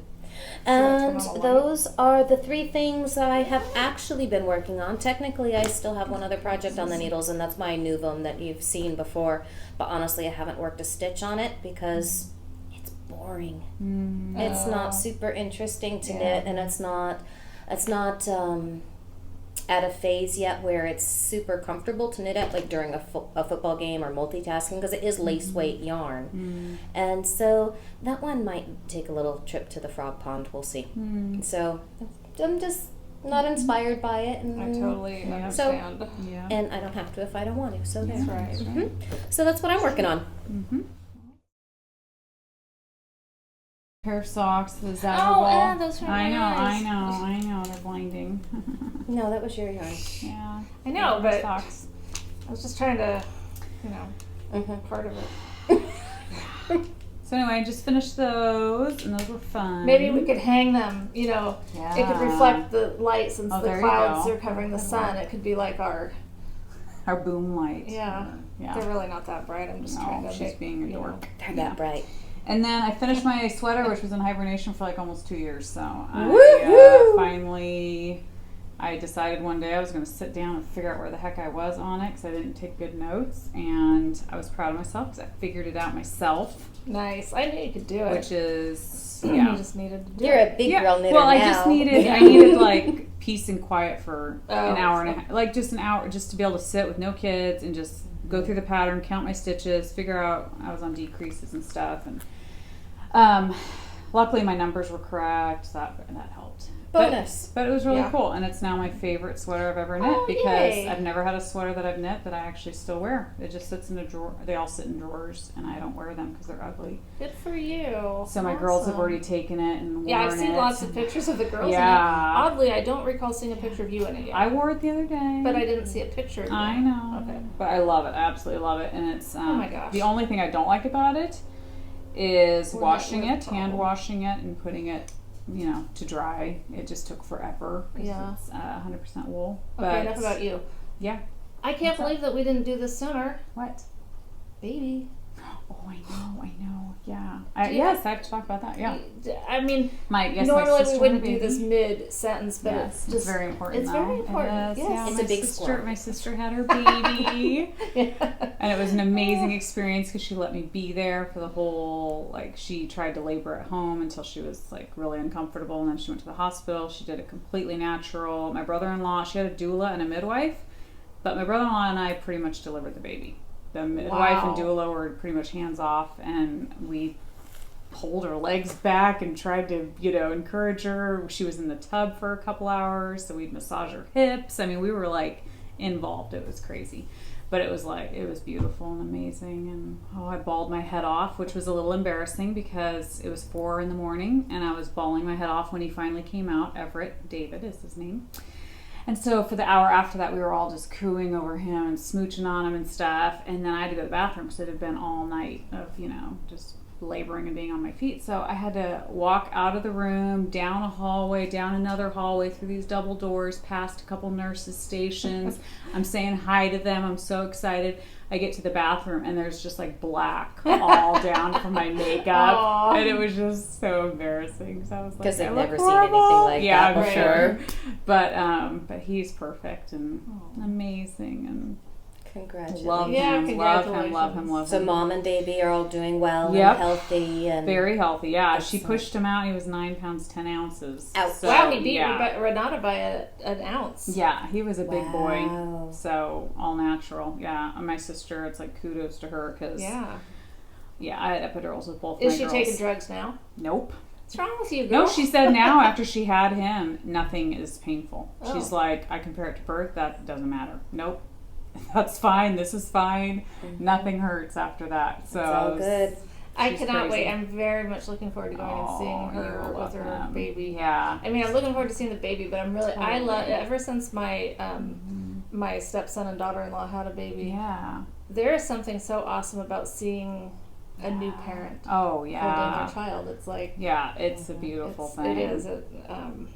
[SPEAKER 1] turn
[SPEAKER 3] And
[SPEAKER 1] on the light?
[SPEAKER 3] those are the three things I have actually been working on. Technically, I still have one other project on the needles, and that's my Novum that you've seen before. But honestly, I haven't worked a stitch on it because it's boring. It's not super interesting to knit, and it's not at a phase yet where it's super comfortable to knit at, like during a football game or multitasking, because it is lace weight yarn. And so that one might take a little trip to the frog pond. We'll see. So I'm just not inspired by it, and
[SPEAKER 1] I totally understand.
[SPEAKER 2] Yeah.
[SPEAKER 3] and I don't have to if I don't want to. So
[SPEAKER 1] That's
[SPEAKER 3] there.
[SPEAKER 1] right.
[SPEAKER 3] So that's what I'm working on.
[SPEAKER 2] Mm-hmm. pair of socks, the Zazzle.
[SPEAKER 1] Oh, yeah, those are
[SPEAKER 2] I know,
[SPEAKER 1] nice.
[SPEAKER 2] I know, they're blinding.
[SPEAKER 3] No, that was your yarn.
[SPEAKER 2] Yeah.
[SPEAKER 1] I know,
[SPEAKER 2] pair of
[SPEAKER 1] but
[SPEAKER 2] socks.
[SPEAKER 1] I was just trying to,
[SPEAKER 3] Mm-hmm.
[SPEAKER 1] part of it.
[SPEAKER 2] So anyway, I just finished those, and those were fun.
[SPEAKER 1] Maybe we could hang them,
[SPEAKER 2] Yeah.
[SPEAKER 1] it could reflect the light since
[SPEAKER 2] Oh,
[SPEAKER 1] the
[SPEAKER 2] there you
[SPEAKER 1] clouds
[SPEAKER 2] go.
[SPEAKER 1] are covering the sun. It could be like our,
[SPEAKER 2] Our boom light.
[SPEAKER 1] yeah.
[SPEAKER 2] Yeah.
[SPEAKER 1] They're really not that bright. I'm just trying
[SPEAKER 2] No,
[SPEAKER 1] to
[SPEAKER 2] she's
[SPEAKER 1] make,
[SPEAKER 2] being a
[SPEAKER 1] you know.
[SPEAKER 2] dork.
[SPEAKER 3] They're that bright.
[SPEAKER 2] And then I finished my sweater, which was in hibernation for like almost 2 years. So
[SPEAKER 3] Woohoo!
[SPEAKER 2] finally, I decided one day I was going to sit down and figure out where the heck I was on it because I didn't take good notes. And I was proud of myself because I figured it out myself,
[SPEAKER 1] Nice. I knew you could do it.
[SPEAKER 2] which is,
[SPEAKER 1] You
[SPEAKER 2] yeah.
[SPEAKER 1] just needed to do
[SPEAKER 3] You're
[SPEAKER 1] it.
[SPEAKER 3] a big girl knitter
[SPEAKER 2] Well,
[SPEAKER 3] now.
[SPEAKER 2] I just needed, I needed like peace and quiet for an
[SPEAKER 1] Oh,
[SPEAKER 2] hour and a
[SPEAKER 1] so-
[SPEAKER 2] half, like just an hour, just to be able to sit with no kids and just go through the pattern, count my stitches, figure out I was on decreases and stuff, and luckily my numbers were correct. So that helped.
[SPEAKER 3] Bonus.
[SPEAKER 2] But it was really
[SPEAKER 1] Yeah.
[SPEAKER 2] cool, and it's now my favorite sweater I've ever knit
[SPEAKER 1] Oh,
[SPEAKER 2] because
[SPEAKER 1] yay.
[SPEAKER 2] I've never had a sweater that I've knit that I actually still wear. It just sits in a drawer. They all sit in drawers, and I don't wear them because they're ugly.
[SPEAKER 1] Good for you.
[SPEAKER 2] So my girls have
[SPEAKER 1] Awesome.
[SPEAKER 2] already taken it and worn it.
[SPEAKER 1] Yeah, I've seen lots of pictures of the girls in it.
[SPEAKER 2] Yeah.
[SPEAKER 1] Oddly, I don't recall seeing a picture of you in it yet.
[SPEAKER 2] I wore it the other day.
[SPEAKER 1] But I didn't see a picture of you.
[SPEAKER 2] I know.
[SPEAKER 1] Okay.
[SPEAKER 2] But I love it. I absolutely love it. And it's
[SPEAKER 1] Oh my gosh.
[SPEAKER 2] the only thing I don't like about it is
[SPEAKER 1] We're not
[SPEAKER 2] washing
[SPEAKER 1] with
[SPEAKER 2] it, hand
[SPEAKER 1] problem.
[SPEAKER 2] washing it and putting it, to dry. It just took forever. 'Cause
[SPEAKER 1] Yeah.
[SPEAKER 2] It's 100% wool.
[SPEAKER 1] Okay,
[SPEAKER 2] But
[SPEAKER 1] enough about you.
[SPEAKER 2] yeah.
[SPEAKER 1] I can't
[SPEAKER 2] What's up?
[SPEAKER 1] believe that we didn't do this sooner.
[SPEAKER 2] What?
[SPEAKER 1] Baby.
[SPEAKER 2] Oh, I know. Yeah.
[SPEAKER 1] Do you
[SPEAKER 2] Yes,
[SPEAKER 1] have-
[SPEAKER 2] I have to talk about that. Yeah.
[SPEAKER 1] I mean,
[SPEAKER 2] My
[SPEAKER 1] normally we
[SPEAKER 2] sister
[SPEAKER 1] wouldn't
[SPEAKER 2] had a
[SPEAKER 1] do this
[SPEAKER 2] baby.
[SPEAKER 1] mid sentence, but
[SPEAKER 2] Yes,
[SPEAKER 1] it's just
[SPEAKER 2] very important.
[SPEAKER 1] it's
[SPEAKER 2] though.
[SPEAKER 1] very important,
[SPEAKER 2] It is.
[SPEAKER 1] yes.
[SPEAKER 2] Yeah,
[SPEAKER 3] It's
[SPEAKER 2] my
[SPEAKER 3] a big
[SPEAKER 2] sister,
[SPEAKER 3] squirrel.
[SPEAKER 2] my sister had her baby.
[SPEAKER 1] Yeah.
[SPEAKER 2] And it was an amazing experience because she let me be there for the whole, she tried to labor at home until she was, really uncomfortable. And then she went to the hospital. She did it completely natural. My brother-in-law, she had a doula and a midwife. But my brother-in-law and I pretty much delivered the baby. The midwife and
[SPEAKER 1] Wow.
[SPEAKER 2] doula were pretty much hands off. And we pulled her legs back and tried to, encourage her. She was in the tub for a couple hours. So we'd massage her hips. I mean, we were, involved. It was crazy. But it was beautiful and amazing. And I bawled my head off, which was a little embarrassing because it was 4 a.m. and I was bawling my head off when he finally came out. Everett, David is his name. And so for the hour after that, we were all just cooing over him and smooching on him and stuff. And then I had to go to the bathroom because it had been all night of, just laboring and being on my feet. So I had to walk out of the room, down a hallway, down another hallway, through these double doors, past a couple nurses' stations. I'm saying hi to them. I'm so excited. I get to the bathroom and there's just black all down from my makeup.
[SPEAKER 1] Aw.
[SPEAKER 2] And it was just so embarrassing because I was
[SPEAKER 3] Because
[SPEAKER 2] I
[SPEAKER 3] they've
[SPEAKER 2] look
[SPEAKER 3] never seen anything
[SPEAKER 2] horrible.
[SPEAKER 3] like
[SPEAKER 2] Yeah,
[SPEAKER 3] that
[SPEAKER 2] I'm
[SPEAKER 3] before.
[SPEAKER 2] sure. But he's perfect and amazing and
[SPEAKER 3] Congratulations.
[SPEAKER 2] love
[SPEAKER 1] Yeah,
[SPEAKER 2] him, love him,
[SPEAKER 1] congratulations.
[SPEAKER 2] love him, love
[SPEAKER 3] So
[SPEAKER 2] him.
[SPEAKER 3] mom and baby are all doing well
[SPEAKER 2] Yep.
[SPEAKER 3] and healthy and
[SPEAKER 2] Very healthy, yeah. She
[SPEAKER 3] Excellent.
[SPEAKER 2] pushed him out. He was 9 pounds 10 ounces.
[SPEAKER 3] Ouch.
[SPEAKER 2] So,
[SPEAKER 1] Wow, he beat
[SPEAKER 2] yeah.
[SPEAKER 1] Renata by an ounce.
[SPEAKER 2] Yeah, he was a big boy.
[SPEAKER 3] Wow.
[SPEAKER 2] So all natural. Yeah, and my sister, it's kudos to her because
[SPEAKER 1] Yeah.
[SPEAKER 2] I had epidurals with both
[SPEAKER 1] Is
[SPEAKER 2] my
[SPEAKER 1] she
[SPEAKER 2] girls.
[SPEAKER 1] taking drugs now?
[SPEAKER 2] Nope.
[SPEAKER 1] What's wrong with you, girl?
[SPEAKER 2] No, she said now after she had him, nothing is painful.
[SPEAKER 1] Oh.
[SPEAKER 2] She's like, I compare it to birth. That doesn't matter. Nope. That's fine. This is fine. Nothing hurts after that. So
[SPEAKER 3] It's all good.
[SPEAKER 1] I
[SPEAKER 2] she's
[SPEAKER 1] cannot
[SPEAKER 2] crazy.
[SPEAKER 1] wait. I'm very much looking forward to going and seeing her
[SPEAKER 2] you're
[SPEAKER 1] with her
[SPEAKER 2] welcome.
[SPEAKER 1] baby.
[SPEAKER 2] Yeah.
[SPEAKER 1] I mean, I'm looking forward to seeing the baby, but I'm really, I love,
[SPEAKER 2] Totally.
[SPEAKER 1] ever since my, my stepson and daughter-in-law had a baby,
[SPEAKER 2] Yeah.
[SPEAKER 1] there is something so awesome about seeing a new parent
[SPEAKER 2] Oh
[SPEAKER 1] holding
[SPEAKER 2] yeah.
[SPEAKER 1] their child. It's like,
[SPEAKER 2] Yeah, it's a beautiful thing.
[SPEAKER 1] it is.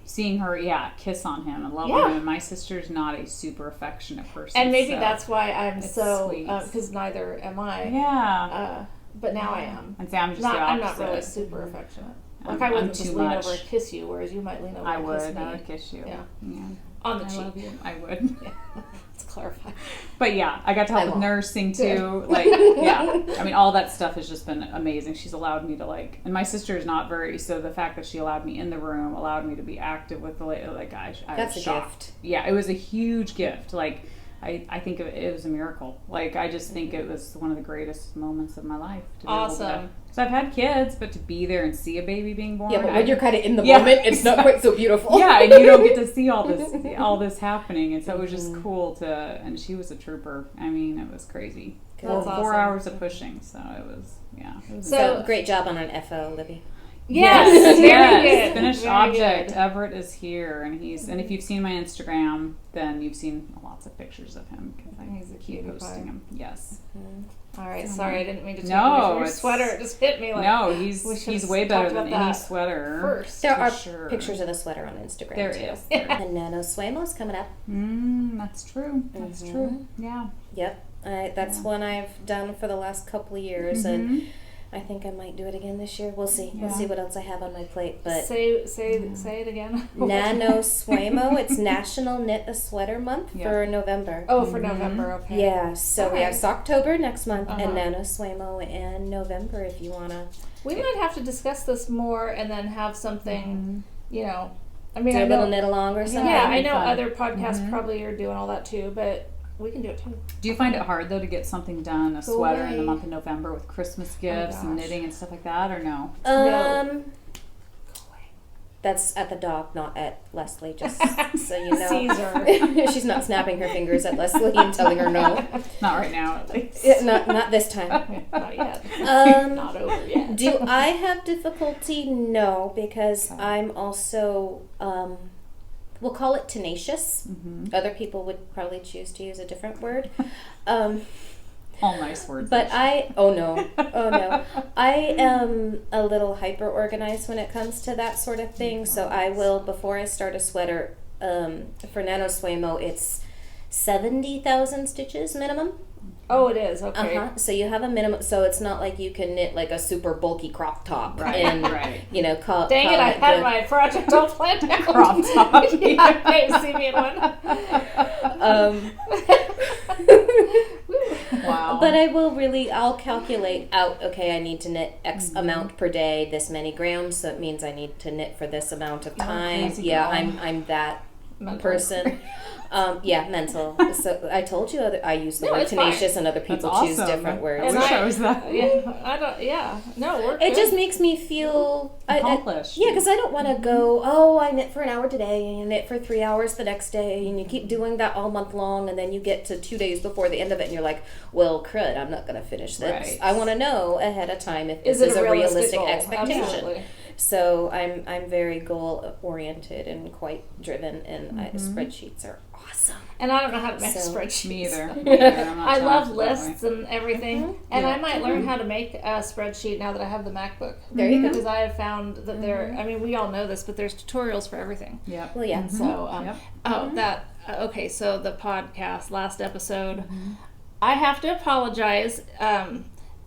[SPEAKER 2] Seeing her, kiss on him and love
[SPEAKER 1] Yeah.
[SPEAKER 2] him. And my sister's not a super affectionate person.
[SPEAKER 1] And maybe
[SPEAKER 2] so-
[SPEAKER 1] that's why I'm
[SPEAKER 2] it's
[SPEAKER 1] so,
[SPEAKER 2] sweet.
[SPEAKER 1] because neither am I.
[SPEAKER 2] Yeah.
[SPEAKER 1] But now I am.
[SPEAKER 2] And say I'm just
[SPEAKER 1] Not,
[SPEAKER 2] the
[SPEAKER 1] I'm
[SPEAKER 2] opposite.
[SPEAKER 1] not really super affectionate. Like
[SPEAKER 2] I'm
[SPEAKER 1] I wouldn't
[SPEAKER 2] too
[SPEAKER 1] just lean
[SPEAKER 2] much.
[SPEAKER 1] over and kiss you, whereas you might lean over
[SPEAKER 2] I
[SPEAKER 1] and
[SPEAKER 2] would.
[SPEAKER 1] kiss me
[SPEAKER 2] I would kiss you.
[SPEAKER 1] Yeah.
[SPEAKER 2] Yeah.
[SPEAKER 1] on the
[SPEAKER 2] I
[SPEAKER 1] cheek.
[SPEAKER 2] love you. I would.
[SPEAKER 1] Yeah. Let's clarify.
[SPEAKER 2] But yeah, I got to
[SPEAKER 3] I
[SPEAKER 2] help with
[SPEAKER 3] won't.
[SPEAKER 2] nursing
[SPEAKER 1] Good.
[SPEAKER 2] too. I mean, all that stuff has just been amazing. She's allowed me to and my sister is not very, so the fact that she allowed me in the room allowed me to be active with the, I
[SPEAKER 3] That's
[SPEAKER 2] was
[SPEAKER 3] a
[SPEAKER 2] shocked.
[SPEAKER 3] gift.
[SPEAKER 2] Yeah, it was a huge gift. I think it was a miracle. I just think it was one of the greatest moments of my life. To be
[SPEAKER 1] Awesome.
[SPEAKER 2] Able to, so I've had kids, but to be there and see a baby being born.
[SPEAKER 3] Yeah, but when you're kind of in the
[SPEAKER 2] Yeah,
[SPEAKER 3] moment, it's not quite so beautiful.
[SPEAKER 2] yeah, and you don't get to see all this happening, and so it was just cool to. And she was a trooper. I mean, it was crazy.
[SPEAKER 3] Good.
[SPEAKER 1] That's
[SPEAKER 2] Four
[SPEAKER 1] awesome.
[SPEAKER 2] hours of pushing, so it was. It was
[SPEAKER 1] So-
[SPEAKER 3] So great job on an FO, Libby.
[SPEAKER 1] Yes, very
[SPEAKER 2] yes.
[SPEAKER 1] good.
[SPEAKER 2] Finished
[SPEAKER 1] Very
[SPEAKER 2] object.
[SPEAKER 1] good.
[SPEAKER 2] Everett is here, and if you've seen my Instagram, then you've seen lots of pictures of him because I
[SPEAKER 1] He's a
[SPEAKER 2] keep
[SPEAKER 1] cutie
[SPEAKER 2] posting
[SPEAKER 1] pie.
[SPEAKER 2] him. Yes.
[SPEAKER 1] All right, sorry, I didn't mean to take
[SPEAKER 2] No,
[SPEAKER 1] away from your
[SPEAKER 2] it's-
[SPEAKER 1] sweater. It just hit me like
[SPEAKER 2] No,
[SPEAKER 1] we
[SPEAKER 2] he's
[SPEAKER 1] should've
[SPEAKER 2] way better
[SPEAKER 1] talked
[SPEAKER 2] than
[SPEAKER 1] about
[SPEAKER 2] any
[SPEAKER 1] that
[SPEAKER 2] sweater.
[SPEAKER 1] first.
[SPEAKER 3] There
[SPEAKER 2] For
[SPEAKER 3] are
[SPEAKER 2] sure.
[SPEAKER 3] pictures of the sweater on Instagram
[SPEAKER 2] There
[SPEAKER 3] too.
[SPEAKER 2] is.
[SPEAKER 3] And Nano Suemo's coming up.
[SPEAKER 2] That's true. That's true. Yeah.
[SPEAKER 3] Yep, that's one I've done for the last couple of years, and I think I might do it again this year. We'll see. We'll
[SPEAKER 2] Yeah.
[SPEAKER 3] see what else I have on my plate. But
[SPEAKER 1] Say it again.
[SPEAKER 3] Nano Suemo, it's National Knit a Sweater Month
[SPEAKER 2] Yeah.
[SPEAKER 3] for November.
[SPEAKER 1] Oh, for November, okay.
[SPEAKER 3] Yeah, so we have
[SPEAKER 1] Alright.
[SPEAKER 3] Socktober next month
[SPEAKER 1] Uh-huh.
[SPEAKER 3] and Nano Suemo in November if you want to
[SPEAKER 1] We might have to discuss this more and then have something, you know. I mean,
[SPEAKER 3] do
[SPEAKER 1] I
[SPEAKER 3] a little
[SPEAKER 1] know.
[SPEAKER 3] knit along or something.
[SPEAKER 1] Yeah, I
[SPEAKER 2] that'd be
[SPEAKER 1] know
[SPEAKER 2] fun.
[SPEAKER 1] other podcasts probably are doing all that too, but we can do it too.
[SPEAKER 2] Do you find it hard though to get something done, a
[SPEAKER 1] Go
[SPEAKER 2] sweater in the
[SPEAKER 1] away.
[SPEAKER 2] month of November with Christmas gifts and
[SPEAKER 1] gosh.
[SPEAKER 2] knitting and stuff like that, or no?
[SPEAKER 3] Um, that's at the dog, not at Leslie, just so you know.
[SPEAKER 1] Caesar.
[SPEAKER 3] She's not snapping her fingers at Leslie and telling her no.
[SPEAKER 2] Not right now, at least.
[SPEAKER 3] Yeah, not this time.
[SPEAKER 1] Not yet.
[SPEAKER 3] Um,
[SPEAKER 1] Not over yet.
[SPEAKER 3] do I have difficulty? No, because I'm also, we'll call it tenacious. Other people would probably choose to use a different word.
[SPEAKER 2] All nice words.
[SPEAKER 3] But oh no, I am a little hyper organized when it comes to that sort of thing. So I will, before I start a sweater, for Nano Suemo, it's 70,000 stitches minimum.
[SPEAKER 1] Oh, it is. Okay.
[SPEAKER 3] So you have a minimum, so it's not like you can knit like a super bulky crop top
[SPEAKER 2] Right,
[SPEAKER 3] and
[SPEAKER 2] right.
[SPEAKER 3] you know call.
[SPEAKER 1] Dang
[SPEAKER 3] call
[SPEAKER 1] it, I
[SPEAKER 3] it
[SPEAKER 1] had
[SPEAKER 3] good.
[SPEAKER 1] my project all planned out.
[SPEAKER 2] Crop top.
[SPEAKER 1] Yeah, okay, see me in one.
[SPEAKER 2] Wow.
[SPEAKER 3] But I'll calculate out, okay, I need to knit X amount per day, this many grams, so it means I need to knit for this amount of time.
[SPEAKER 2] crazy
[SPEAKER 3] Yeah,
[SPEAKER 2] girl.
[SPEAKER 3] I'm that
[SPEAKER 1] Mental.
[SPEAKER 3] person. Yeah, mental. So I told you I use the
[SPEAKER 1] No,
[SPEAKER 3] word
[SPEAKER 1] it's fine.
[SPEAKER 3] tenacious and other
[SPEAKER 2] That's
[SPEAKER 3] people
[SPEAKER 2] awesome.
[SPEAKER 3] choose different
[SPEAKER 2] I
[SPEAKER 3] words.
[SPEAKER 2] wish I was that.
[SPEAKER 1] No, we're
[SPEAKER 3] It
[SPEAKER 1] good.
[SPEAKER 3] just makes me feel
[SPEAKER 2] Accomplished.
[SPEAKER 3] yeah, because I don't want to go, oh, I knit for an hour today and you knit for 3 hours the next day and you keep doing that all month long and then you get to 2 days before the end of it and you're like, well, crud, I'm not going to finish this.
[SPEAKER 2] Right.
[SPEAKER 3] I want to know ahead of time if
[SPEAKER 1] Is
[SPEAKER 3] this
[SPEAKER 1] it
[SPEAKER 3] is
[SPEAKER 1] a
[SPEAKER 3] a realistic
[SPEAKER 1] goal?
[SPEAKER 3] expectation.
[SPEAKER 1] Absolutely.
[SPEAKER 3] So I'm very goal oriented and quite driven, and spreadsheets are awesome.
[SPEAKER 1] And I don't know how to make
[SPEAKER 3] So-
[SPEAKER 1] spreadsheets.
[SPEAKER 2] Me either. Me either. I'm not
[SPEAKER 1] I love
[SPEAKER 2] talented that way.
[SPEAKER 1] lists and everything, and I might learn how to make a spreadsheet now that I have the MacBook.
[SPEAKER 3] There you go.
[SPEAKER 1] Because I have found that there, I mean, we all know this, but there's tutorials for everything.
[SPEAKER 2] Yep.
[SPEAKER 3] Well, yeah.
[SPEAKER 1] So,
[SPEAKER 2] Yep.
[SPEAKER 1] okay, so the podcast, last episode, I have to apologize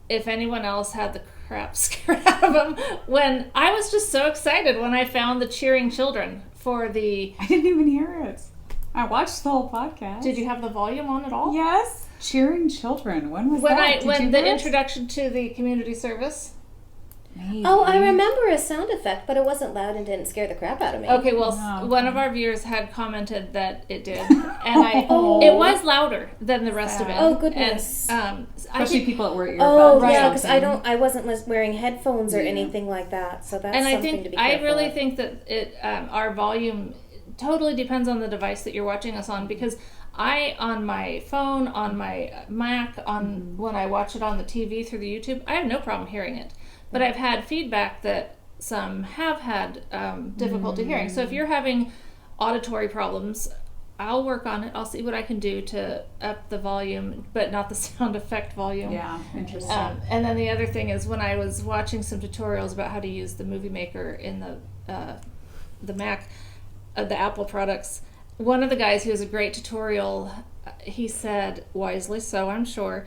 [SPEAKER 1] if anyone else had the crap scared out of them when I was just so excited when I found the cheering children for the.
[SPEAKER 2] I didn't even hear it. I watched the whole podcast.
[SPEAKER 1] Did you have the volume on at all?
[SPEAKER 2] Yes. Cheering children. When was
[SPEAKER 1] When
[SPEAKER 2] that? Did
[SPEAKER 1] when
[SPEAKER 2] you
[SPEAKER 1] the
[SPEAKER 2] hear it?
[SPEAKER 1] introduction to the community service.
[SPEAKER 2] Maybe.
[SPEAKER 3] Oh, I remember a sound effect, but it wasn't loud and didn't scare the crap out of me.
[SPEAKER 1] Okay, well,
[SPEAKER 2] No.
[SPEAKER 1] one of our viewers had commented that it did, and it was louder than the rest of it.
[SPEAKER 3] Oh, goodness.
[SPEAKER 1] And, I
[SPEAKER 2] Especially
[SPEAKER 1] think,
[SPEAKER 2] people that wear earbuds.
[SPEAKER 3] Oh,
[SPEAKER 2] or
[SPEAKER 3] yeah, because
[SPEAKER 2] something.
[SPEAKER 3] I wasn't wearing headphones or anything like that, so that's
[SPEAKER 1] and I
[SPEAKER 3] something
[SPEAKER 1] think
[SPEAKER 3] to be
[SPEAKER 1] I
[SPEAKER 3] careful
[SPEAKER 1] really
[SPEAKER 3] of.
[SPEAKER 1] think that it our volume totally depends on the device that you're watching us on, because I, on my phone, on my Mac, on when I watch it on the TV through the YouTube, I have no problem hearing it. But I've had feedback that some have had difficulty hearing. So if you're having auditory problems, I'll work on it. I'll see what I can do to up the volume, but not the sound effect volume.
[SPEAKER 2] Yeah, interesting.
[SPEAKER 1] And then the other thing is, when I was watching some tutorials about how to use the Movie Maker in the Mac, the Apple products, one of the guys who has a great tutorial, he said, wisely so, I'm sure,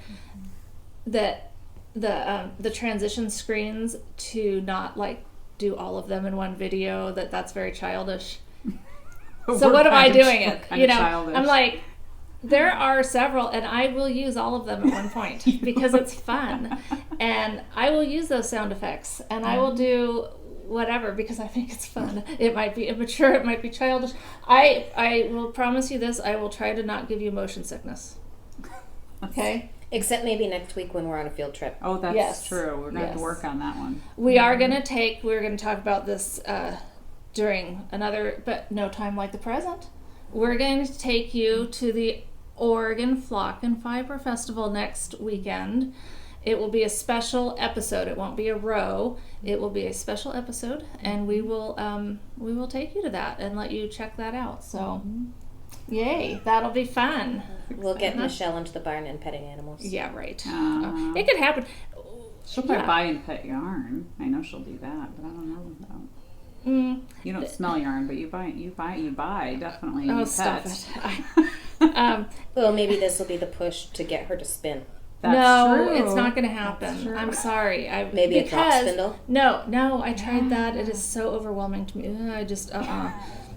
[SPEAKER 1] that the transition screens, to not like do all of them in one video, that's very childish. So
[SPEAKER 2] We're
[SPEAKER 1] what am I
[SPEAKER 2] kind of-
[SPEAKER 1] doing
[SPEAKER 2] we're
[SPEAKER 1] it?
[SPEAKER 2] kind
[SPEAKER 1] You
[SPEAKER 2] of
[SPEAKER 1] know,
[SPEAKER 2] childish.
[SPEAKER 1] I'm like, there are several, and I will use all of them at one point because it's fun, and I will use those sound effects, and I will do whatever because I think it's fun. It might be immature, it might be childish. I will promise you this: I will try to not give you motion sickness. Okay.
[SPEAKER 3] Except maybe next week when we're on a field trip.
[SPEAKER 2] Oh, that's
[SPEAKER 1] Yes.
[SPEAKER 2] true. We're going to have
[SPEAKER 1] Yes.
[SPEAKER 2] to work on that one.
[SPEAKER 1] We're going to talk about this during another, but no time like the present. We're going to take you to the Oregon Flock and Fiber Festival next weekend. It will be a special episode. It won't be a row. It will be a special episode, and we will take you to that and let you check that out. So, yay, that'll be fun.
[SPEAKER 3] We'll get Michelle into the barn and petting animals.
[SPEAKER 1] Yeah, right.
[SPEAKER 2] Uh,
[SPEAKER 1] It could happen.
[SPEAKER 2] She'll probably buy and pet yarn. I know she'll do that, but I don't know though. You don't smell yarn, but you buy definitely.
[SPEAKER 1] Oh,
[SPEAKER 2] you
[SPEAKER 1] stop
[SPEAKER 2] pet.
[SPEAKER 1] it.
[SPEAKER 3] Well, maybe this will be the push to get her to spin.
[SPEAKER 2] That's
[SPEAKER 1] No,
[SPEAKER 2] true.
[SPEAKER 1] it's not going to
[SPEAKER 2] That's
[SPEAKER 1] happen.
[SPEAKER 2] true.
[SPEAKER 1] I'm sorry.
[SPEAKER 3] Maybe a drop
[SPEAKER 1] because-
[SPEAKER 3] spindle?
[SPEAKER 1] No, I tried that. It is so overwhelming to me. I just,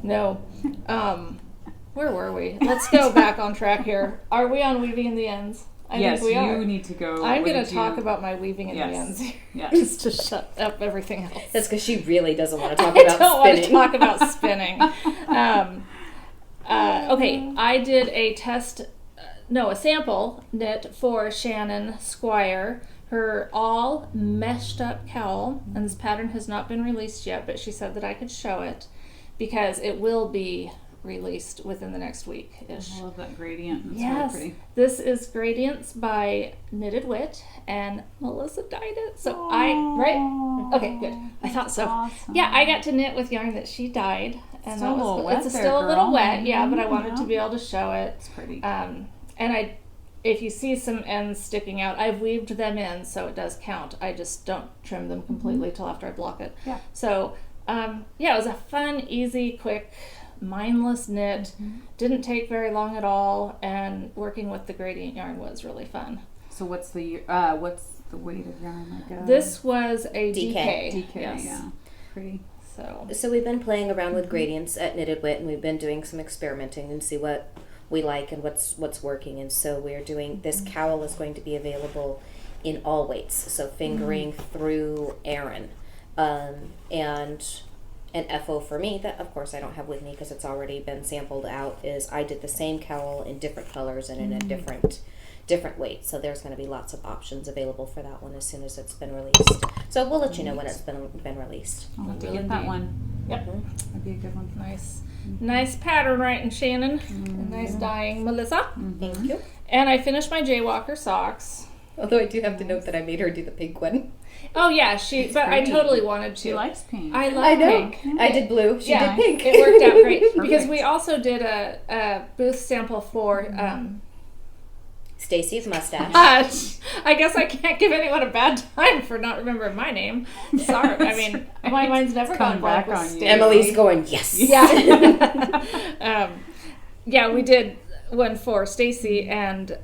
[SPEAKER 1] no. Where were we? Let's go back on track here. Are we on weaving in the ends? I
[SPEAKER 2] Yes,
[SPEAKER 1] think we
[SPEAKER 2] you
[SPEAKER 1] are.
[SPEAKER 2] need to go.
[SPEAKER 1] I'm
[SPEAKER 2] what
[SPEAKER 1] going
[SPEAKER 2] did
[SPEAKER 1] to
[SPEAKER 2] you-
[SPEAKER 1] talk about my weaving in the
[SPEAKER 2] Yes.
[SPEAKER 1] ends here.
[SPEAKER 2] Yes.
[SPEAKER 1] Just to shut up everything else.
[SPEAKER 3] That's because she really doesn't want to talk
[SPEAKER 1] I
[SPEAKER 3] about
[SPEAKER 1] don't want to
[SPEAKER 3] spinning.
[SPEAKER 1] talk about spinning. Okay, I did a sample knit for Shannon Squire. Her all meshed up cowl, and this pattern has not been released yet, but she said that I could show it because it will be released within the next week-ish.
[SPEAKER 2] I love that gradient. It's
[SPEAKER 1] Yes,
[SPEAKER 2] really pretty.
[SPEAKER 1] this is Gradients by Knitted Wit, and Melissa dyed it. So okay, good. I thought so.
[SPEAKER 2] Awesome.
[SPEAKER 1] Yeah, I got to knit with yarn that she dyed, and
[SPEAKER 2] Still
[SPEAKER 1] that
[SPEAKER 2] a little
[SPEAKER 1] was
[SPEAKER 2] wet
[SPEAKER 1] it's
[SPEAKER 2] there,
[SPEAKER 1] still a little
[SPEAKER 2] girl.
[SPEAKER 1] wet, yeah. But I
[SPEAKER 2] Mhm,
[SPEAKER 1] wanted to
[SPEAKER 2] yeah.
[SPEAKER 1] be able to show it.
[SPEAKER 2] It's pretty.
[SPEAKER 1] And if you see some ends sticking out, I've weaved them in, so it does count. I just don't trim them completely till after I block it.
[SPEAKER 2] Yeah.
[SPEAKER 1] So, it was a fun, easy, quick, mindless knit. Didn't take very long at all, and working with the gradient yarn was really fun.
[SPEAKER 2] So what's the weight of yarn? Like
[SPEAKER 1] This was a
[SPEAKER 3] DK.
[SPEAKER 1] DK. Yes.
[SPEAKER 2] Yeah. Pretty.
[SPEAKER 3] So we've been playing around with gradients at Knitted Wit, and we've been doing some experimenting and see what we like and what's working. And so we're doing this cowl is going to be available in all weights, so fingering through Aran, and an FO for me that of course I don't have with me because it's already been sampled out. Is I did the same cowl in different colors and in a different weight. So there's going to be lots of options available for that one as soon as it's been released. So we'll let you know when it's been released.
[SPEAKER 2] I'll have to
[SPEAKER 1] Will
[SPEAKER 2] get that
[SPEAKER 1] indeed.
[SPEAKER 2] one.
[SPEAKER 1] Yep.
[SPEAKER 2] That'd be a good one.
[SPEAKER 1] Nice pattern writing, Shannon. And nice dyeing, Melissa.
[SPEAKER 3] Thank you.
[SPEAKER 1] And I finished my Jaywalker socks.
[SPEAKER 3] Although I do have to note that I made her do the pink one.
[SPEAKER 1] Oh yeah, but I
[SPEAKER 2] pretty.
[SPEAKER 1] totally wanted to.
[SPEAKER 2] She likes pink.
[SPEAKER 1] I love
[SPEAKER 3] I know.
[SPEAKER 1] pink.
[SPEAKER 3] I did blue. She
[SPEAKER 1] Yeah,
[SPEAKER 3] did pink.
[SPEAKER 1] It worked out great because
[SPEAKER 2] Perfect.
[SPEAKER 1] we also did a booth sample for.
[SPEAKER 3] Stacy's mustache.
[SPEAKER 1] I guess I can't give anyone a bad time for not remembering my name. Sorry, I mean
[SPEAKER 2] right.
[SPEAKER 1] my mind's never
[SPEAKER 2] It's
[SPEAKER 1] gone
[SPEAKER 2] coming
[SPEAKER 1] blank
[SPEAKER 2] back
[SPEAKER 1] with
[SPEAKER 2] on you.
[SPEAKER 1] Stacy.
[SPEAKER 3] Emily's going, yes.
[SPEAKER 1] Yeah. Yeah, we did one for Stacy, and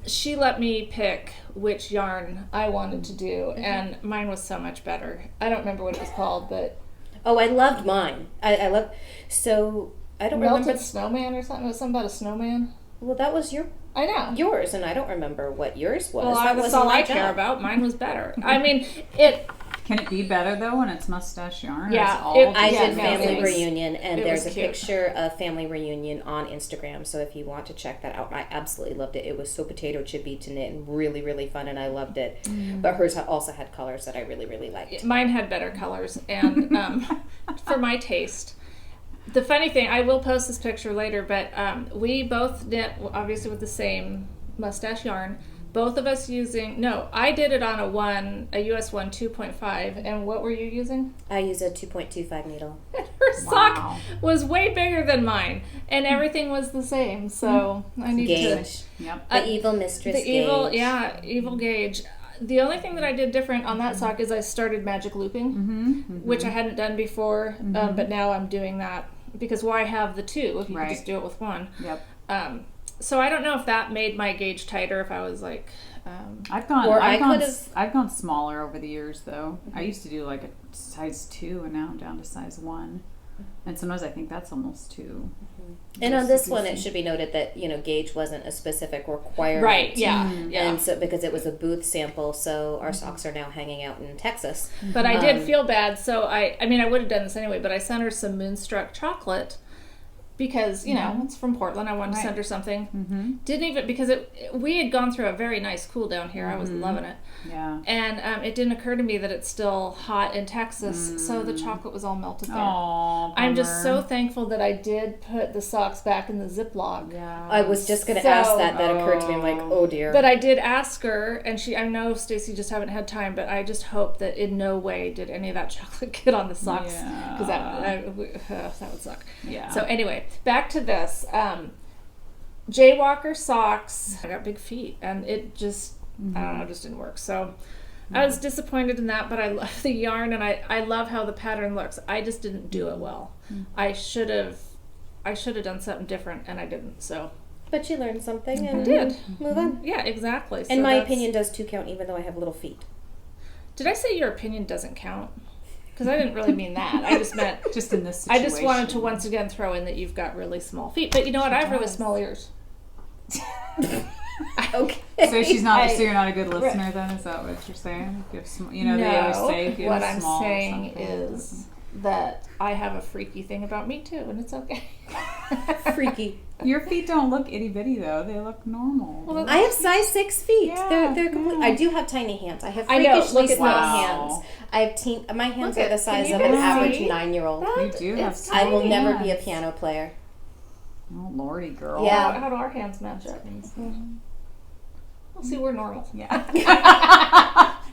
[SPEAKER 1] she let me pick which yarn I wanted to do, and mine was so much better. I don't remember what it was called, but
[SPEAKER 3] Oh, I loved mine. I love. So I don't
[SPEAKER 1] Melted
[SPEAKER 3] remember.
[SPEAKER 1] Snowman or something. It was something about a snowman.
[SPEAKER 3] Well, that was
[SPEAKER 1] I know.
[SPEAKER 3] yours, and I don't remember what yours was.
[SPEAKER 1] Well,
[SPEAKER 3] that
[SPEAKER 1] that's
[SPEAKER 3] wasn't
[SPEAKER 1] all
[SPEAKER 3] my
[SPEAKER 1] I care
[SPEAKER 3] job.
[SPEAKER 1] about. Mine was better. I mean, it.
[SPEAKER 2] Can it be better though when it's mustache yarn?
[SPEAKER 1] Yeah,
[SPEAKER 2] It's all
[SPEAKER 3] I
[SPEAKER 1] Yeah,
[SPEAKER 3] did
[SPEAKER 1] no,
[SPEAKER 3] family
[SPEAKER 1] it was-
[SPEAKER 3] reunion, and
[SPEAKER 1] it
[SPEAKER 3] there's
[SPEAKER 1] was
[SPEAKER 3] a
[SPEAKER 1] cute.
[SPEAKER 3] picture of family reunion on Instagram. So if you want to check that out, I absolutely loved it. It was so potato chippy to knit and really, really fun, and I loved it. But hers also had colors that I really, really liked.
[SPEAKER 1] Mine had better colors, and for my taste. The funny thing, I will post this picture later, but we both knit obviously with the same mustache yarn. Both of us I did it on a US 1 2.5, and what were you using?
[SPEAKER 3] I use a 2.25 needle.
[SPEAKER 1] Her sock was way bigger than mine, and everything was the same, so I need
[SPEAKER 3] Gauge.
[SPEAKER 2] Yep.
[SPEAKER 3] The evil mistress.
[SPEAKER 1] the evil,
[SPEAKER 3] gauge.
[SPEAKER 1] evil gauge. The only thing that I did different on that sock is I started magic looping, which I hadn't done before, but now I'm doing that because why have the two if you
[SPEAKER 2] Right.
[SPEAKER 1] could just do it with one?
[SPEAKER 2] Yep.
[SPEAKER 1] So I don't know if that made my gauge tighter. If I was like,
[SPEAKER 2] I've gone.
[SPEAKER 3] Or
[SPEAKER 2] I've
[SPEAKER 3] I
[SPEAKER 2] gone.
[SPEAKER 3] could've-
[SPEAKER 2] I've gone smaller over the years though. I used to do like a size 2, and now I'm down to size 1. And sometimes I think that's almost 2.
[SPEAKER 3] And on
[SPEAKER 2] Just
[SPEAKER 3] this
[SPEAKER 2] to
[SPEAKER 3] one,
[SPEAKER 2] see.
[SPEAKER 3] it should be noted that gauge wasn't a specific requirement.
[SPEAKER 1] right, yeah.
[SPEAKER 3] And so because it was a booth sample, so our socks are now hanging out in Texas.
[SPEAKER 1] But I did feel bad, so I mean, I would have done this anyway, but I sent her some Moonstruck chocolate because, you know, it's from Portland. I wanted to
[SPEAKER 2] Right.
[SPEAKER 1] send her something.
[SPEAKER 2] Mm-hmm.
[SPEAKER 1] Didn't even, because we had gone through a very nice cool down here. I was loving it.
[SPEAKER 2] Yeah.
[SPEAKER 1] And it didn't occur to me that it's still hot in Texas, so the chocolate was all melted there.
[SPEAKER 2] Oh,
[SPEAKER 1] I'm just so thankful that I did put the socks back in the Ziploc.
[SPEAKER 2] Yeah.
[SPEAKER 3] I was just going to
[SPEAKER 1] So-
[SPEAKER 3] ask that. That occurred to me. I'm like, oh dear.
[SPEAKER 1] But I did ask her, and I know Stacy just haven't had time, but I just hope that in no way did any of that chocolate get on the socks, because that would suck.
[SPEAKER 2] Yeah.
[SPEAKER 1] So anyway, back to this. Jaywalker socks. I got big feet, and it just, I don't know, just didn't work. So I was disappointed in that, but I love the yarn, and I love how the pattern looks. I just didn't do it well. I should have done something different, and I didn't. So
[SPEAKER 3] But you learned something and
[SPEAKER 1] did.
[SPEAKER 3] move on.
[SPEAKER 1] yeah, exactly. So
[SPEAKER 3] And my
[SPEAKER 1] that's-
[SPEAKER 3] opinion does too count, even though I have little feet.
[SPEAKER 1] Did I say your opinion doesn't count? Because I didn't really mean that. I just meant
[SPEAKER 2] just in this
[SPEAKER 1] I
[SPEAKER 2] situation.
[SPEAKER 1] just wanted to once again throw in that you've got really small feet. But you know what? I have really small ears.
[SPEAKER 3] Okay.
[SPEAKER 2] So she's not. So you're not a good listener, then? Is that what you're saying? If you have they always say if you
[SPEAKER 1] what
[SPEAKER 2] have
[SPEAKER 1] I'm
[SPEAKER 2] small or
[SPEAKER 1] saying
[SPEAKER 2] something.
[SPEAKER 1] is that I have a freaky thing about me too, and it's okay.
[SPEAKER 3] Freaky.
[SPEAKER 2] Your feet don't look itty bitty though; they look normal.
[SPEAKER 1] Well,
[SPEAKER 3] I have size 6 feet.
[SPEAKER 2] Yeah,
[SPEAKER 3] They're complete.
[SPEAKER 2] yeah.
[SPEAKER 3] I do have tiny hands. I have
[SPEAKER 1] I know,
[SPEAKER 3] freakishly
[SPEAKER 1] look at
[SPEAKER 3] small
[SPEAKER 1] this.
[SPEAKER 3] hands. I have my hands
[SPEAKER 1] Look
[SPEAKER 3] are the
[SPEAKER 1] at-
[SPEAKER 3] size
[SPEAKER 1] can
[SPEAKER 3] of
[SPEAKER 1] you
[SPEAKER 3] an
[SPEAKER 1] guys
[SPEAKER 3] average
[SPEAKER 1] see?
[SPEAKER 3] 9-year-old.
[SPEAKER 2] You do have.
[SPEAKER 1] It's
[SPEAKER 3] I will
[SPEAKER 2] tiny
[SPEAKER 3] never be a
[SPEAKER 2] hands.
[SPEAKER 3] piano player.
[SPEAKER 2] Oh lordy, girl.
[SPEAKER 3] Yeah.
[SPEAKER 1] How do our hands match up? We'll see. We're normal.
[SPEAKER 2] Yeah.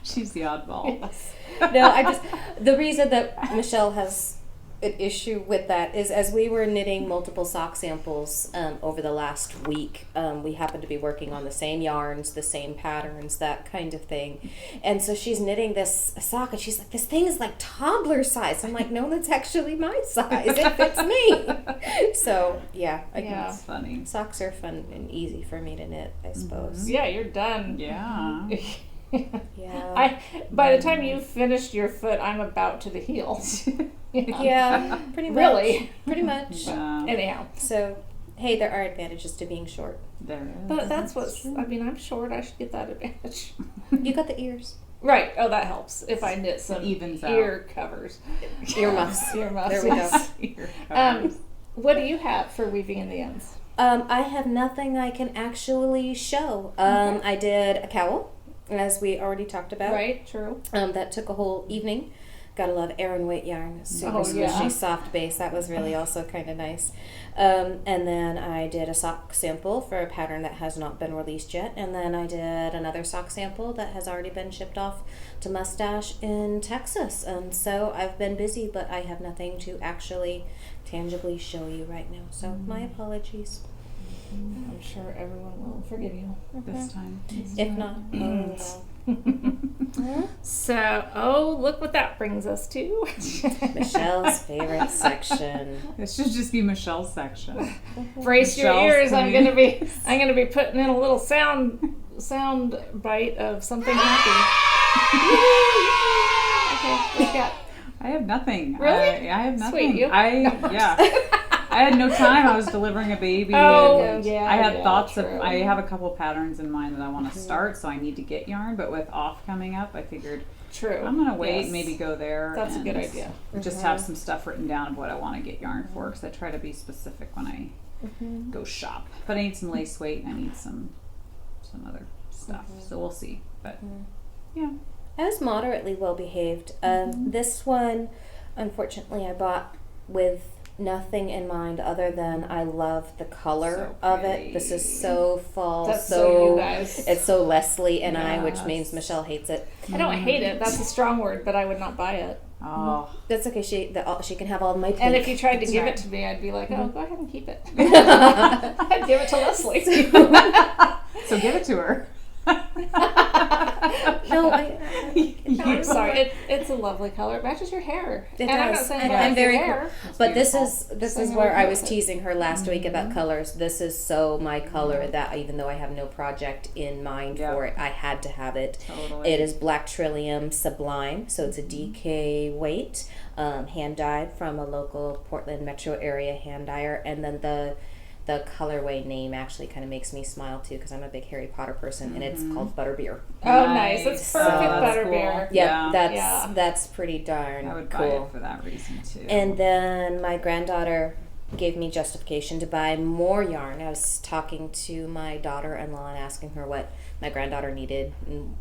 [SPEAKER 2] She's the oddball.
[SPEAKER 1] Yes.
[SPEAKER 3] No, the reason that Michelle has an issue with that is as we were knitting multiple sock samples over the last week, we happened to be working on the same yarns, the same patterns, that kind of thing. And so she's knitting this sock and she's like, this thing is like toddler size. I'm like, no, that's actually my size. It fits me. So yeah,
[SPEAKER 1] Yeah.
[SPEAKER 2] That's funny.
[SPEAKER 3] socks are fun and easy for me to knit, I suppose.
[SPEAKER 1] Yeah, you're done.
[SPEAKER 2] Yeah.
[SPEAKER 3] Yeah.
[SPEAKER 1] By the time you finished your foot, I'm about to the heel.
[SPEAKER 3] Yeah, pretty much.
[SPEAKER 1] Really?
[SPEAKER 3] Pretty much.
[SPEAKER 2] Yeah.
[SPEAKER 1] Anyhow,
[SPEAKER 3] So, hey, there are advantages to being short.
[SPEAKER 2] There is.
[SPEAKER 1] but that's what's. I mean, I'm short. I should get that advantage.
[SPEAKER 3] You got the ears.
[SPEAKER 1] Right. Oh, that helps if I knit some
[SPEAKER 2] evens out.
[SPEAKER 1] ear covers.
[SPEAKER 3] Earmuffs.
[SPEAKER 1] Earmuffs.
[SPEAKER 3] There we go.
[SPEAKER 1] yes.
[SPEAKER 2] Ear covers.
[SPEAKER 1] What do you have for weaving in the ends?
[SPEAKER 3] I have nothing I can actually show. I did a cowl, as we already talked about.
[SPEAKER 1] Right. True.
[SPEAKER 3] That took a whole evening. Gotta love Aran weight yarn. Super
[SPEAKER 1] Oh,
[SPEAKER 3] squishy,
[SPEAKER 1] yeah.
[SPEAKER 3] soft base. That was really also kind of nice. And then I did a sock sample for a pattern that has not been released yet. And then I did another sock sample that has already been shipped off to Mustache in Texas. And so I've been busy, but I have nothing to actually tangibly show you right now. So my apologies.
[SPEAKER 1] I'm sure everyone will forgive you.
[SPEAKER 2] This time.
[SPEAKER 3] If not, oh well.
[SPEAKER 1] So, look what that brings us to.
[SPEAKER 3] Michelle's favorite section.
[SPEAKER 2] This should just be Michelle's section.
[SPEAKER 1] Brace your
[SPEAKER 2] Michelle's
[SPEAKER 1] ears. I'm
[SPEAKER 2] queen.
[SPEAKER 1] gonna be putting in a little sound bite of something happy. Okay, what you got?
[SPEAKER 2] I have nothing.
[SPEAKER 1] Really?
[SPEAKER 2] I have nothing.
[SPEAKER 1] Sweet, you?
[SPEAKER 2] I had no time. I was delivering a baby.
[SPEAKER 1] Oh,
[SPEAKER 2] and
[SPEAKER 1] yeah,
[SPEAKER 2] I had
[SPEAKER 1] yeah,
[SPEAKER 2] thoughts
[SPEAKER 1] true.
[SPEAKER 2] of. I have a couple patterns in mind that I want to start, so I need to get yarn. But with off coming up, I figured
[SPEAKER 1] True.
[SPEAKER 2] I'm gonna wait.
[SPEAKER 1] Yes.
[SPEAKER 2] Maybe go there.
[SPEAKER 1] That's a
[SPEAKER 2] and
[SPEAKER 1] good idea.
[SPEAKER 2] Just have some stuff written down of what I want to get yarn for, because I try to be specific when I go shop. But I need some lace weight and I need some other stuff. So we'll see. But yeah.
[SPEAKER 3] I was moderately well behaved. This one, unfortunately, I bought with nothing in mind other than I love the color
[SPEAKER 2] So
[SPEAKER 3] of
[SPEAKER 2] pretty.
[SPEAKER 3] it. This is so fall,
[SPEAKER 1] That's so you
[SPEAKER 3] so
[SPEAKER 1] guys.
[SPEAKER 3] it's so Leslie and I, which
[SPEAKER 2] Yes.
[SPEAKER 3] means Michelle hates it.
[SPEAKER 1] I don't hate it. That's a strong word, but I would not buy it.
[SPEAKER 2] Oh.
[SPEAKER 3] That's okay. She can have all my pink.
[SPEAKER 1] And if you tried to give
[SPEAKER 3] right.
[SPEAKER 1] it to me, I'd be like, "Oh, go ahead and keep it." I'd give it to Leslie.
[SPEAKER 2] So give it to her.
[SPEAKER 3] No,
[SPEAKER 1] I'm sorry. It's a lovely color. It matches your hair.
[SPEAKER 3] It
[SPEAKER 1] and I'm not
[SPEAKER 3] does.
[SPEAKER 1] saying
[SPEAKER 3] And
[SPEAKER 1] about
[SPEAKER 3] I'm
[SPEAKER 1] your
[SPEAKER 3] very
[SPEAKER 1] hair.
[SPEAKER 3] But this
[SPEAKER 2] beautiful.
[SPEAKER 3] is
[SPEAKER 1] Same
[SPEAKER 3] where I
[SPEAKER 1] with
[SPEAKER 3] was
[SPEAKER 1] it.
[SPEAKER 3] teasing her last week about colors. This is so my color that even though I have no project in mind
[SPEAKER 2] Yep.
[SPEAKER 3] for it, I had to have it.
[SPEAKER 2] Totally.
[SPEAKER 3] It is Black Trillium Sublime, so it's a DK weight, hand dyed from a local Portland metro area hand dyer, and then the colorway name actually kind of makes me smile too because I'm a big Harry Potter person, and it's called Butterbeer.
[SPEAKER 1] Oh, nice. That's perfect
[SPEAKER 2] That's
[SPEAKER 1] butterbeer.
[SPEAKER 2] cool.
[SPEAKER 3] Yeah,
[SPEAKER 1] Yeah.
[SPEAKER 3] that's pretty darn
[SPEAKER 2] I would buy
[SPEAKER 3] cool.
[SPEAKER 2] it for that reason too.
[SPEAKER 3] And then my granddaughter gave me justification to buy more yarn. I was talking to my daughter-in-law and asking her what my granddaughter needed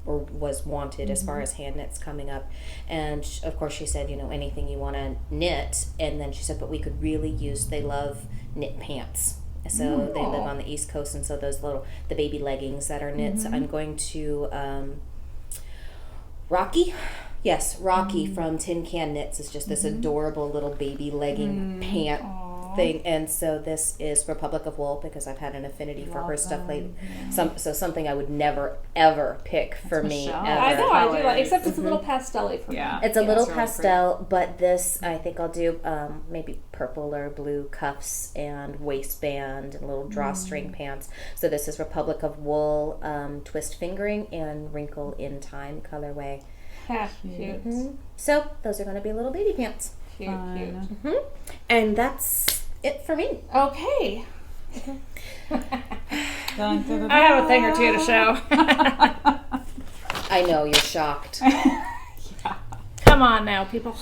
[SPEAKER 3] or was wanted as far as hand knits coming up. And of course she said, anything you want to knit. And then she said, but we could really use, they love knit pants. So they live on the East Coast, and so the baby leggings that are knits. I'm going to Rocky from Tin Can Knits is just this adorable little baby legging pant thing, and so this is Republic of Wool because I've had an affinity for her stuff lately. Something I would never ever pick for me.
[SPEAKER 2] Michelle.
[SPEAKER 3] Ever.
[SPEAKER 1] I know, I do like, except it's a little pastel-y for me.
[SPEAKER 3] It's a little
[SPEAKER 2] really
[SPEAKER 3] pastel, but this I think I'll do maybe purple or blue cuffs and waistband and little drawstring pants. So this is Republic of Wool twist fingering and wrinkle in time colorway.
[SPEAKER 1] Yeah, cute.
[SPEAKER 3] So those are going to be little baby pants.
[SPEAKER 1] Cute.
[SPEAKER 3] And that's it for me.
[SPEAKER 1] Okay.
[SPEAKER 2] Dun, dun, dun,
[SPEAKER 1] I have a thing or two to show.
[SPEAKER 3] I know, you're shocked.
[SPEAKER 1] Come on now, people.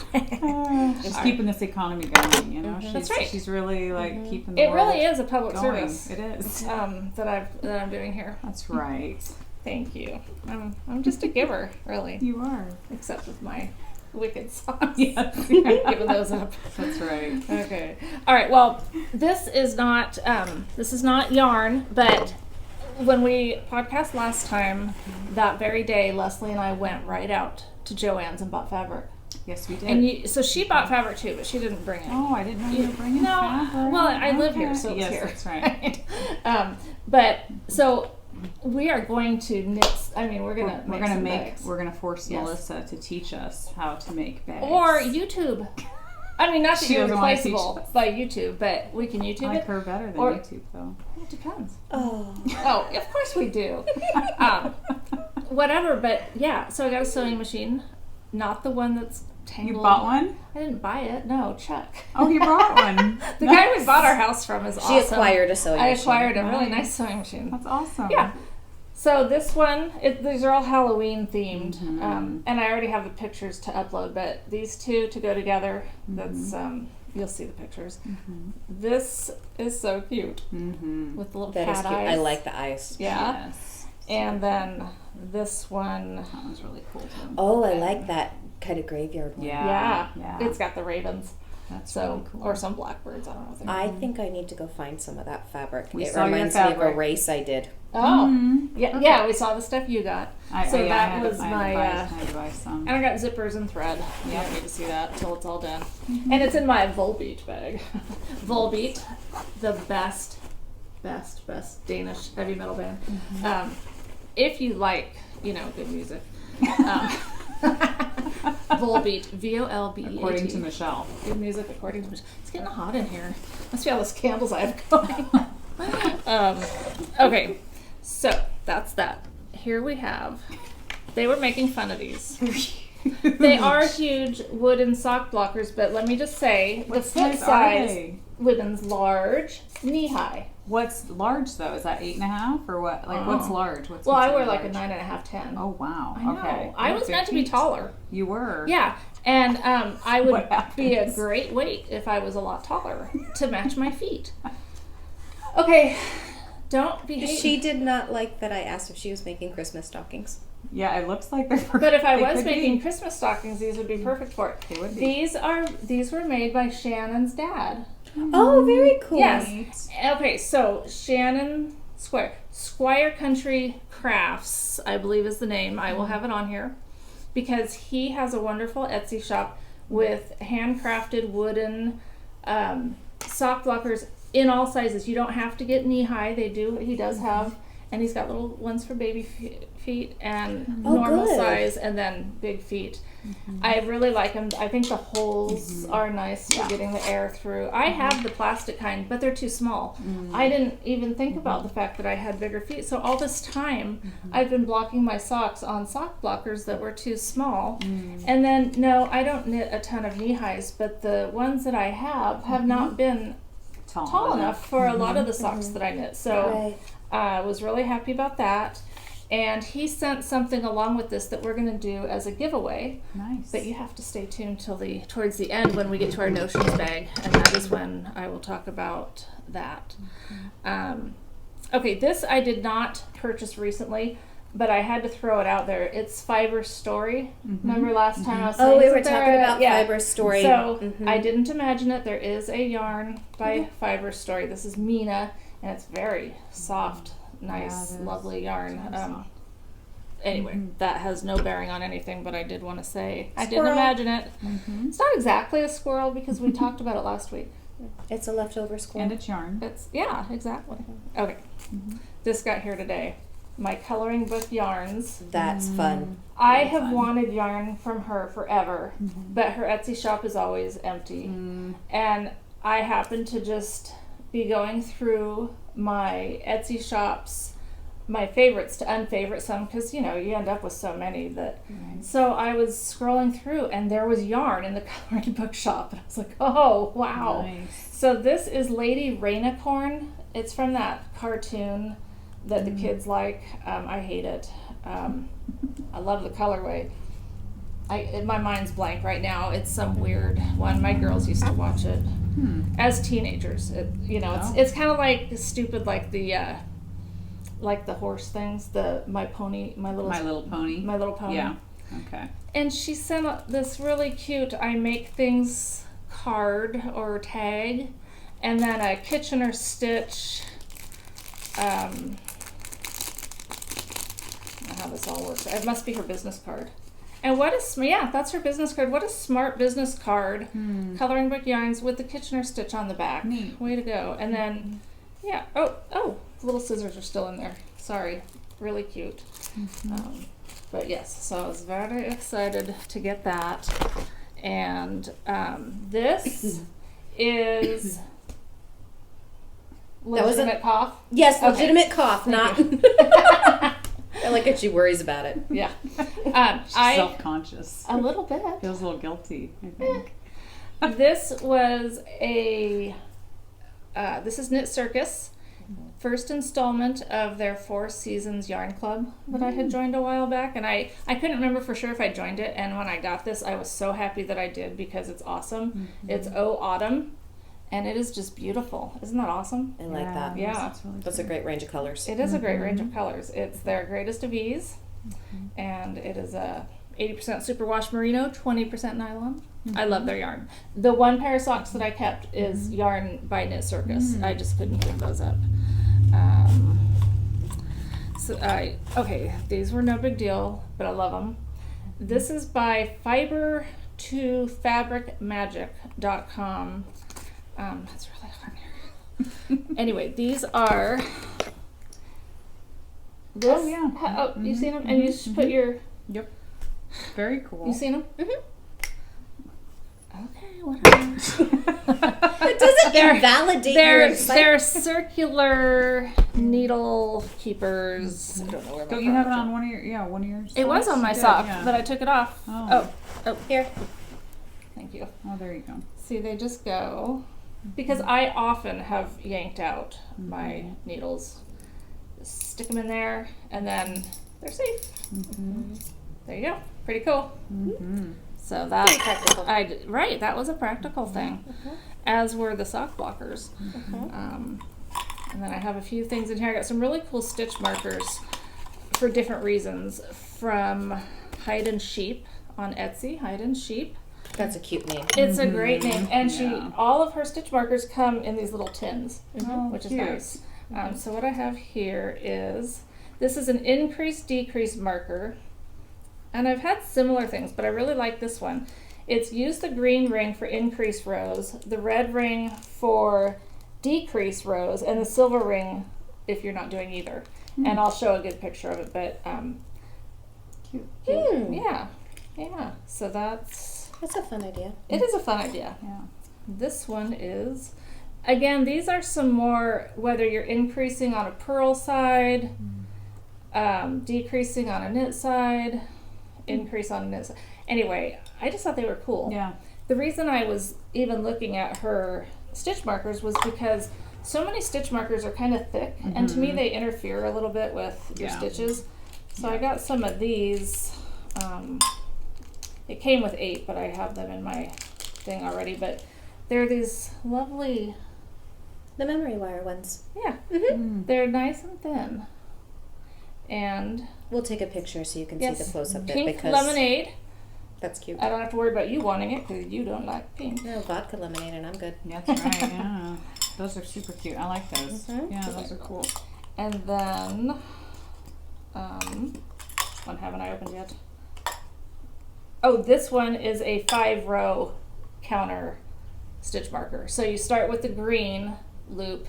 [SPEAKER 2] Just keeping this economy going,
[SPEAKER 1] That's right.
[SPEAKER 2] She's really like keeping the
[SPEAKER 1] It
[SPEAKER 2] world
[SPEAKER 1] really is a public
[SPEAKER 2] going.
[SPEAKER 1] service.
[SPEAKER 2] It is.
[SPEAKER 1] That I'm doing here.
[SPEAKER 2] That's right.
[SPEAKER 1] Thank you. I'm just a giver, really,
[SPEAKER 2] You are.
[SPEAKER 1] except with my wicked socks.
[SPEAKER 2] Yes.
[SPEAKER 1] I'm giving those up.
[SPEAKER 2] That's right.
[SPEAKER 1] Okay. All right. Well, this is not yarn, but when we podcast last time, that very day, Leslie and I went right out to Joann's and bought fabric.
[SPEAKER 2] Yes, we did.
[SPEAKER 1] And so she bought fabric too, but she didn't bring it.
[SPEAKER 2] Oh, I didn't know you were bringing
[SPEAKER 1] No,
[SPEAKER 2] fabric.
[SPEAKER 1] well, I live here,
[SPEAKER 2] Okay.
[SPEAKER 1] so it's
[SPEAKER 2] yes,
[SPEAKER 1] here.
[SPEAKER 2] that's right.
[SPEAKER 1] But so we are going to knit. I mean, we're gonna some bags.
[SPEAKER 2] We're gonna force
[SPEAKER 1] Yes.
[SPEAKER 2] Melissa to teach us how to make bags.
[SPEAKER 1] Or YouTube. I mean, not that
[SPEAKER 2] She
[SPEAKER 1] you're
[SPEAKER 2] doesn't wanna teach
[SPEAKER 1] replaceable
[SPEAKER 2] us.
[SPEAKER 1] by YouTube, but we can YouTube
[SPEAKER 2] I like
[SPEAKER 1] it.
[SPEAKER 2] her better than
[SPEAKER 1] Or-
[SPEAKER 2] YouTube though.
[SPEAKER 1] It depends.
[SPEAKER 3] Oh.
[SPEAKER 1] Oh, of course we do. Whatever, but yeah. So I got a sewing machine, not the one that's tangled.
[SPEAKER 2] You bought one?
[SPEAKER 1] I didn't buy it. No, Chuck.
[SPEAKER 2] Oh, you brought one.
[SPEAKER 1] The guy we bought our house from is awesome.
[SPEAKER 3] She acquired a sewing
[SPEAKER 1] I
[SPEAKER 3] machine.
[SPEAKER 1] acquired a really
[SPEAKER 2] Nice.
[SPEAKER 1] nice sewing machine.
[SPEAKER 2] That's awesome.
[SPEAKER 1] Yeah. So this one, these are all Halloween themed, and I already have the pictures to upload. But these two to go together, that's you'll see the pictures. This is so cute with the little
[SPEAKER 3] That is
[SPEAKER 1] cat
[SPEAKER 3] cute.
[SPEAKER 1] eyes.
[SPEAKER 3] I like the eyes.
[SPEAKER 1] Yeah.
[SPEAKER 2] Yes.
[SPEAKER 1] And then this one,
[SPEAKER 2] That one's really cool too.
[SPEAKER 3] Oh, I like that kind of graveyard one.
[SPEAKER 2] Yeah.
[SPEAKER 1] it's got the ravens.
[SPEAKER 2] That's
[SPEAKER 1] So
[SPEAKER 2] really cool.
[SPEAKER 1] or some blackbirds. I don't know what they're.
[SPEAKER 3] I think I need to go find some of that fabric.
[SPEAKER 2] We
[SPEAKER 3] It
[SPEAKER 2] saw your
[SPEAKER 3] reminds me of a
[SPEAKER 2] fabric.
[SPEAKER 3] race I did.
[SPEAKER 1] Oh, yeah. We saw the stuff you got. So
[SPEAKER 2] I
[SPEAKER 1] that
[SPEAKER 2] had
[SPEAKER 1] was
[SPEAKER 2] to, I
[SPEAKER 1] my.
[SPEAKER 2] had to buy some.
[SPEAKER 1] And I got zippers and thread. You
[SPEAKER 2] Yep.
[SPEAKER 1] don't need to see that until it's all done. And it's in my Volbeat bag. Volbeat, the best Danish heavy metal band. If you like, good music. Volbeat, Volbeat.
[SPEAKER 2] According to Michelle.
[SPEAKER 1] Good music according to Michelle. It's getting hot in here. Must be all those candles I have going. Okay, so that's that. Here we have. They were making fun of these. They are huge wooden sock blockers, but let me just say the foot
[SPEAKER 2] size are
[SPEAKER 1] size
[SPEAKER 2] they?
[SPEAKER 1] women's large, knee high.
[SPEAKER 2] What's large though? Is that 8.5 or what? Like what's large? What's
[SPEAKER 1] Well, I wear
[SPEAKER 2] considered
[SPEAKER 1] like a
[SPEAKER 2] large?
[SPEAKER 1] 9.5, 10.
[SPEAKER 2] Oh wow.
[SPEAKER 1] I know.
[SPEAKER 2] Okay.
[SPEAKER 1] I was
[SPEAKER 2] Big
[SPEAKER 1] meant to be
[SPEAKER 2] feet.
[SPEAKER 1] taller.
[SPEAKER 2] You were.
[SPEAKER 1] Yeah, and I would
[SPEAKER 2] What
[SPEAKER 1] be a
[SPEAKER 2] happens?
[SPEAKER 1] great weight if I was a lot taller to match my feet. Okay, don't be hating.
[SPEAKER 3] She did not like that I asked if she was making Christmas stockings.
[SPEAKER 2] Yeah, it looks like they're.
[SPEAKER 1] But if I
[SPEAKER 2] they
[SPEAKER 1] was
[SPEAKER 2] could
[SPEAKER 1] making
[SPEAKER 2] be.
[SPEAKER 1] Christmas stockings, these would be perfect for it.
[SPEAKER 2] They would be.
[SPEAKER 1] These were made by Shannon's dad.
[SPEAKER 3] Oh, very cool.
[SPEAKER 1] Yes. Okay, so Shannon Squire Country Crafts, I believe is the name. I will have it on here because he has a wonderful Etsy shop with handcrafted wooden sock blockers in all sizes. You don't have to get knee high. He does have, and he's got little ones for baby feet and normal
[SPEAKER 3] good.
[SPEAKER 1] size, and then big feet. I really like them. I think the holes are nice for getting the air through. I have the plastic kind, but they're too small. I didn't even think about the fact that I had bigger feet. So all this time, I've been blocking my socks on sock blockers that were too small. And then, no, I don't knit a ton of knee highs, but the ones that I have not been tall enough for a lot of the socks that I knit. So
[SPEAKER 3] Right.
[SPEAKER 1] I was really happy about that. And he sent something along with this that we're going to do as a giveaway.
[SPEAKER 2] Nice.
[SPEAKER 1] But you have to stay tuned till towards the end when we get to our notions bag, and that is when I will talk about that. Okay, this I did not purchase recently, but I had to throw it out there. It's Fiber's Story. Remember last time I was saying?
[SPEAKER 3] Oh, we were
[SPEAKER 1] isn't there
[SPEAKER 3] talking about
[SPEAKER 1] yeah.
[SPEAKER 3] Fiber's Story.
[SPEAKER 1] So I didn't imagine it. There is a yarn by Fiber's Story. This is Mina, and it's very soft, nice,
[SPEAKER 2] Yeah, it is.
[SPEAKER 1] lovely yarn.
[SPEAKER 2] Very soft.
[SPEAKER 1] Anyway, that has no bearing on anything, but I did want to say I didn't
[SPEAKER 3] Squirrel.
[SPEAKER 1] imagine it.
[SPEAKER 2] Mm-hmm.
[SPEAKER 1] It's not exactly a squirrel because we talked about it last week.
[SPEAKER 3] It's a leftover squirrel.
[SPEAKER 2] And it's yarn.
[SPEAKER 1] It's exactly. Okay, this got here today. My coloring book yarns.
[SPEAKER 3] That's fun.
[SPEAKER 1] I
[SPEAKER 2] Very
[SPEAKER 1] have
[SPEAKER 2] fun.
[SPEAKER 1] wanted yarn from her forever, but her Etsy shop is always empty. And I happen to just be going through my Etsy shops, my favorites to unfavorite some, because you end up with so many that.
[SPEAKER 2] Right.
[SPEAKER 1] So I was scrolling through, and there was yarn in the coloring book shop, and I was like, "Oh wow!"
[SPEAKER 2] Nice.
[SPEAKER 1] So this is Lady Rainicorn. It's from that cartoon that the kids like. I hate it. I love the colorway. My mind's blank right now. It's some weird one. My girls used to watch it as teenagers. It's kind of like stupid, like the horse things. My Little Pony.
[SPEAKER 2] Yeah. Okay.
[SPEAKER 1] And she sent this really cute I make things card or tag, and then a Kitchener Stitch. I don't know how this all works. It must be her business card. And that's her business card. What a smart business card. Coloring book yarns with the Kitchener Stitch on the back.
[SPEAKER 2] Neat.
[SPEAKER 1] Way to go. And then, the little scissors are still in there. Sorry. Really cute. But yes, so I was very excited to get that. And this is legitimate cough.
[SPEAKER 3] Yes,
[SPEAKER 1] Okay.
[SPEAKER 3] legitimate cough, not. I like that she worries about it.
[SPEAKER 1] Yeah.
[SPEAKER 2] She's
[SPEAKER 1] I
[SPEAKER 2] self-conscious.
[SPEAKER 1] a little bit.
[SPEAKER 2] Feels a little guilty, I think.
[SPEAKER 1] This was this is Knit Circus, first installment of their 4 Seasons Yarn Club that I had joined a while back, and I couldn't remember for sure if I joined it, and when I got this I was so happy that I did because it's awesome. It's Autumn, and it is just beautiful. Isn't that awesome?
[SPEAKER 3] I like that.
[SPEAKER 1] Yeah.
[SPEAKER 2] That's really
[SPEAKER 3] That's a great range of colors.
[SPEAKER 1] It is a great range of colors. It's their greatest of ease, and it is a 80% superwash merino, 20% nylon. I love their yarn. The one pair of socks that I kept is yarn by Knit Circus. I just couldn't give those up. These were no big deal, but I love them. This is by fiber2fabricmagic.com. That's really hard here. Anyway, these are. This, you seen them? And you just put your.
[SPEAKER 2] Yep. Very cool.
[SPEAKER 1] You seen them? Okay, whatever.
[SPEAKER 3] It doesn't invalidate your excitement.
[SPEAKER 1] They're circular needle keepers. I don't know where my
[SPEAKER 2] Don't you have it
[SPEAKER 1] product
[SPEAKER 2] on one of your
[SPEAKER 1] It was
[SPEAKER 2] socks?
[SPEAKER 1] on my
[SPEAKER 2] Good,
[SPEAKER 1] sock,
[SPEAKER 2] yeah.
[SPEAKER 1] but I took it off.
[SPEAKER 2] Oh.
[SPEAKER 3] Here.
[SPEAKER 1] Thank you.
[SPEAKER 2] Oh, there you go.
[SPEAKER 1] See, they just go. Because I often have yanked out my needles. Just stick them in there, and then they're safe. There you go. Pretty cool. So that
[SPEAKER 3] Very practical.
[SPEAKER 1] that was a practical thing, as were the sock blockers. And then I have a few things in here. I got some really cool stitch markers for different reasons from Hide and Sheep on Etsy. Hide and Sheep.
[SPEAKER 3] That's a cute name.
[SPEAKER 1] It's a great name, and
[SPEAKER 2] Yeah.
[SPEAKER 1] all of her stitch markers come in these little tins,
[SPEAKER 2] Oh,
[SPEAKER 1] which is
[SPEAKER 2] cute.
[SPEAKER 1] nice. So what I have here is this is an increase-decrease marker, and I've had similar things, but I really like this one. It's use the green ring for increase rows, the red ring for decrease rows, and the silver ring if you're not doing either. And I'll show a good picture of it, but
[SPEAKER 2] Cute.
[SPEAKER 1] yeah. So that's.
[SPEAKER 3] That's a fun idea.
[SPEAKER 1] It is a fun idea.
[SPEAKER 2] Yeah.
[SPEAKER 1] This one is, again, these are some more, whether you're increasing on a purl side, decreasing on a knit side, increase on a knit side. Anyway, I just thought they were cool.
[SPEAKER 2] Yeah.
[SPEAKER 1] The reason I was even looking at her stitch markers was because so many stitch markers are kind of thick, and to me they interfere a little bit with your
[SPEAKER 2] Yeah.
[SPEAKER 1] stitches. So I got some of these. It came with 8, but I have them in my thing already. But they're these lovely,
[SPEAKER 3] The memory wire ones.
[SPEAKER 1] yeah,
[SPEAKER 2] Mm.
[SPEAKER 1] they're nice and thin. And
[SPEAKER 3] We'll take a picture so you can
[SPEAKER 1] yes,
[SPEAKER 3] see the close up bit
[SPEAKER 1] pink
[SPEAKER 3] because
[SPEAKER 1] lemonade.
[SPEAKER 3] that's cute.
[SPEAKER 1] I don't have to worry about you wanting it because you don't like pink.
[SPEAKER 3] No, vodka lemonade and I'm good.
[SPEAKER 2] That's right, yeah. Those are super cute. I like those.
[SPEAKER 3] Mhm.
[SPEAKER 2] Yeah, those are cool.
[SPEAKER 1] And then, which one haven't I opened yet? Oh, this one is a 5-row counter stitch marker. So you start with the green loop,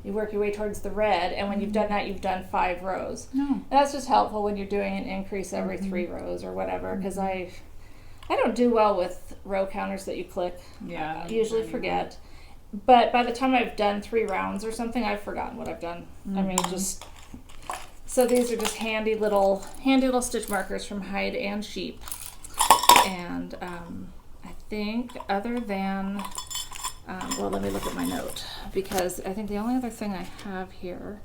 [SPEAKER 1] you work your way towards the red, and when you've done that, you've done 5 rows.
[SPEAKER 2] No.
[SPEAKER 1] And that's just helpful when you're doing an increase every 3 rows or whatever, because I don't do well with row counters that you click.
[SPEAKER 2] Yeah.
[SPEAKER 1] I usually forget. But by the time I've done 3 rounds or something, I've forgotten what I've done. I mean, just so these are just handy little stitch markers from Hide and Sheep. And I think other than well, let me look at my note because I think the only other thing I have here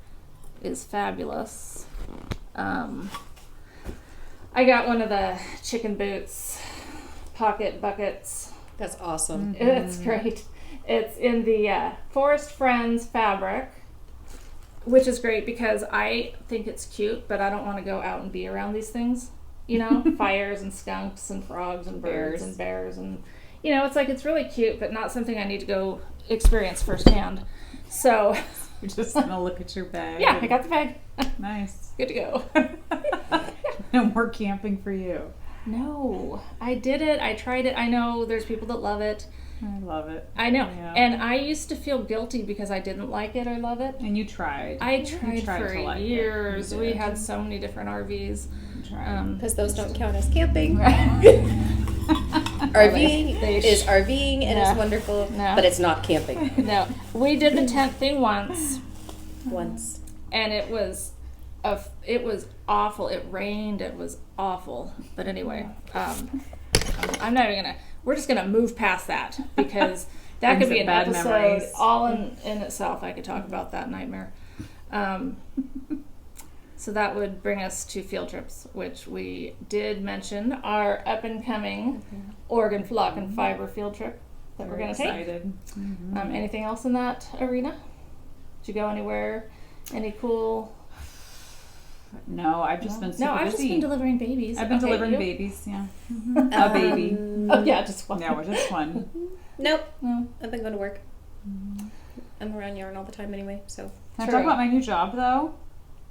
[SPEAKER 1] is Fabulous. I got one of the chicken boots pocket buckets.
[SPEAKER 3] That's awesome.
[SPEAKER 1] It's great. It's in the Forest Friends fabric, which is great because I think it's cute, but I don't want to go out and be around these things. You know, fires and skunks and frogs and birds and bears and, you know, it's like it's really cute, but not something I need to go experience firsthand. So,
[SPEAKER 2] You're just gonna look at your bag.
[SPEAKER 1] yeah, I got the bag.
[SPEAKER 2] Nice.
[SPEAKER 1] Good to go.
[SPEAKER 2] No more camping for you.
[SPEAKER 1] No, I did it. I tried it. I know there's people that love it.
[SPEAKER 2] I love it.
[SPEAKER 1] I know.
[SPEAKER 2] Yeah.
[SPEAKER 1] And I used to feel guilty because I didn't like it or love it.
[SPEAKER 2] And you tried.
[SPEAKER 1] I
[SPEAKER 2] You
[SPEAKER 1] tried
[SPEAKER 2] to
[SPEAKER 1] for
[SPEAKER 2] like it.
[SPEAKER 1] years.
[SPEAKER 2] You
[SPEAKER 1] We
[SPEAKER 2] did.
[SPEAKER 1] had so many different RVs.
[SPEAKER 2] You tried.
[SPEAKER 3] Because those don't count as camping.
[SPEAKER 1] They
[SPEAKER 3] RVing is RVing and
[SPEAKER 1] No.
[SPEAKER 3] it's wonderful,
[SPEAKER 1] No.
[SPEAKER 3] but it's not camping.
[SPEAKER 1] No, we did the tent thing once,
[SPEAKER 3] Once.
[SPEAKER 1] and it was awful. It rained. It was awful. But anyway, I'm not even gonna. We're just gonna move past that because that could
[SPEAKER 2] Brings
[SPEAKER 1] be
[SPEAKER 2] up
[SPEAKER 1] an
[SPEAKER 2] bad
[SPEAKER 1] episode
[SPEAKER 2] memories.
[SPEAKER 1] all in itself. I could talk about that nightmare. So that would bring us to field trips, which we did mention our up and coming Oregon Flock and Fiber field trip that we're
[SPEAKER 2] Very
[SPEAKER 1] gonna take.
[SPEAKER 2] excited. Mhm.
[SPEAKER 1] Anything else in that arena? Did you go anywhere? Any cool?
[SPEAKER 2] No, I've just been super
[SPEAKER 1] No, I've
[SPEAKER 2] busy.
[SPEAKER 1] just been delivering babies.
[SPEAKER 2] I've been
[SPEAKER 1] Okay,
[SPEAKER 2] delivering
[SPEAKER 1] you?
[SPEAKER 2] babies, yeah. A baby.
[SPEAKER 1] Oh yeah, just one.
[SPEAKER 2] Yeah, we're just one.
[SPEAKER 3] Nope.
[SPEAKER 1] No.
[SPEAKER 3] I've been going to work. I'm around yarn all the time anyway, so.
[SPEAKER 2] Can I
[SPEAKER 1] True.
[SPEAKER 2] talk about my new job though?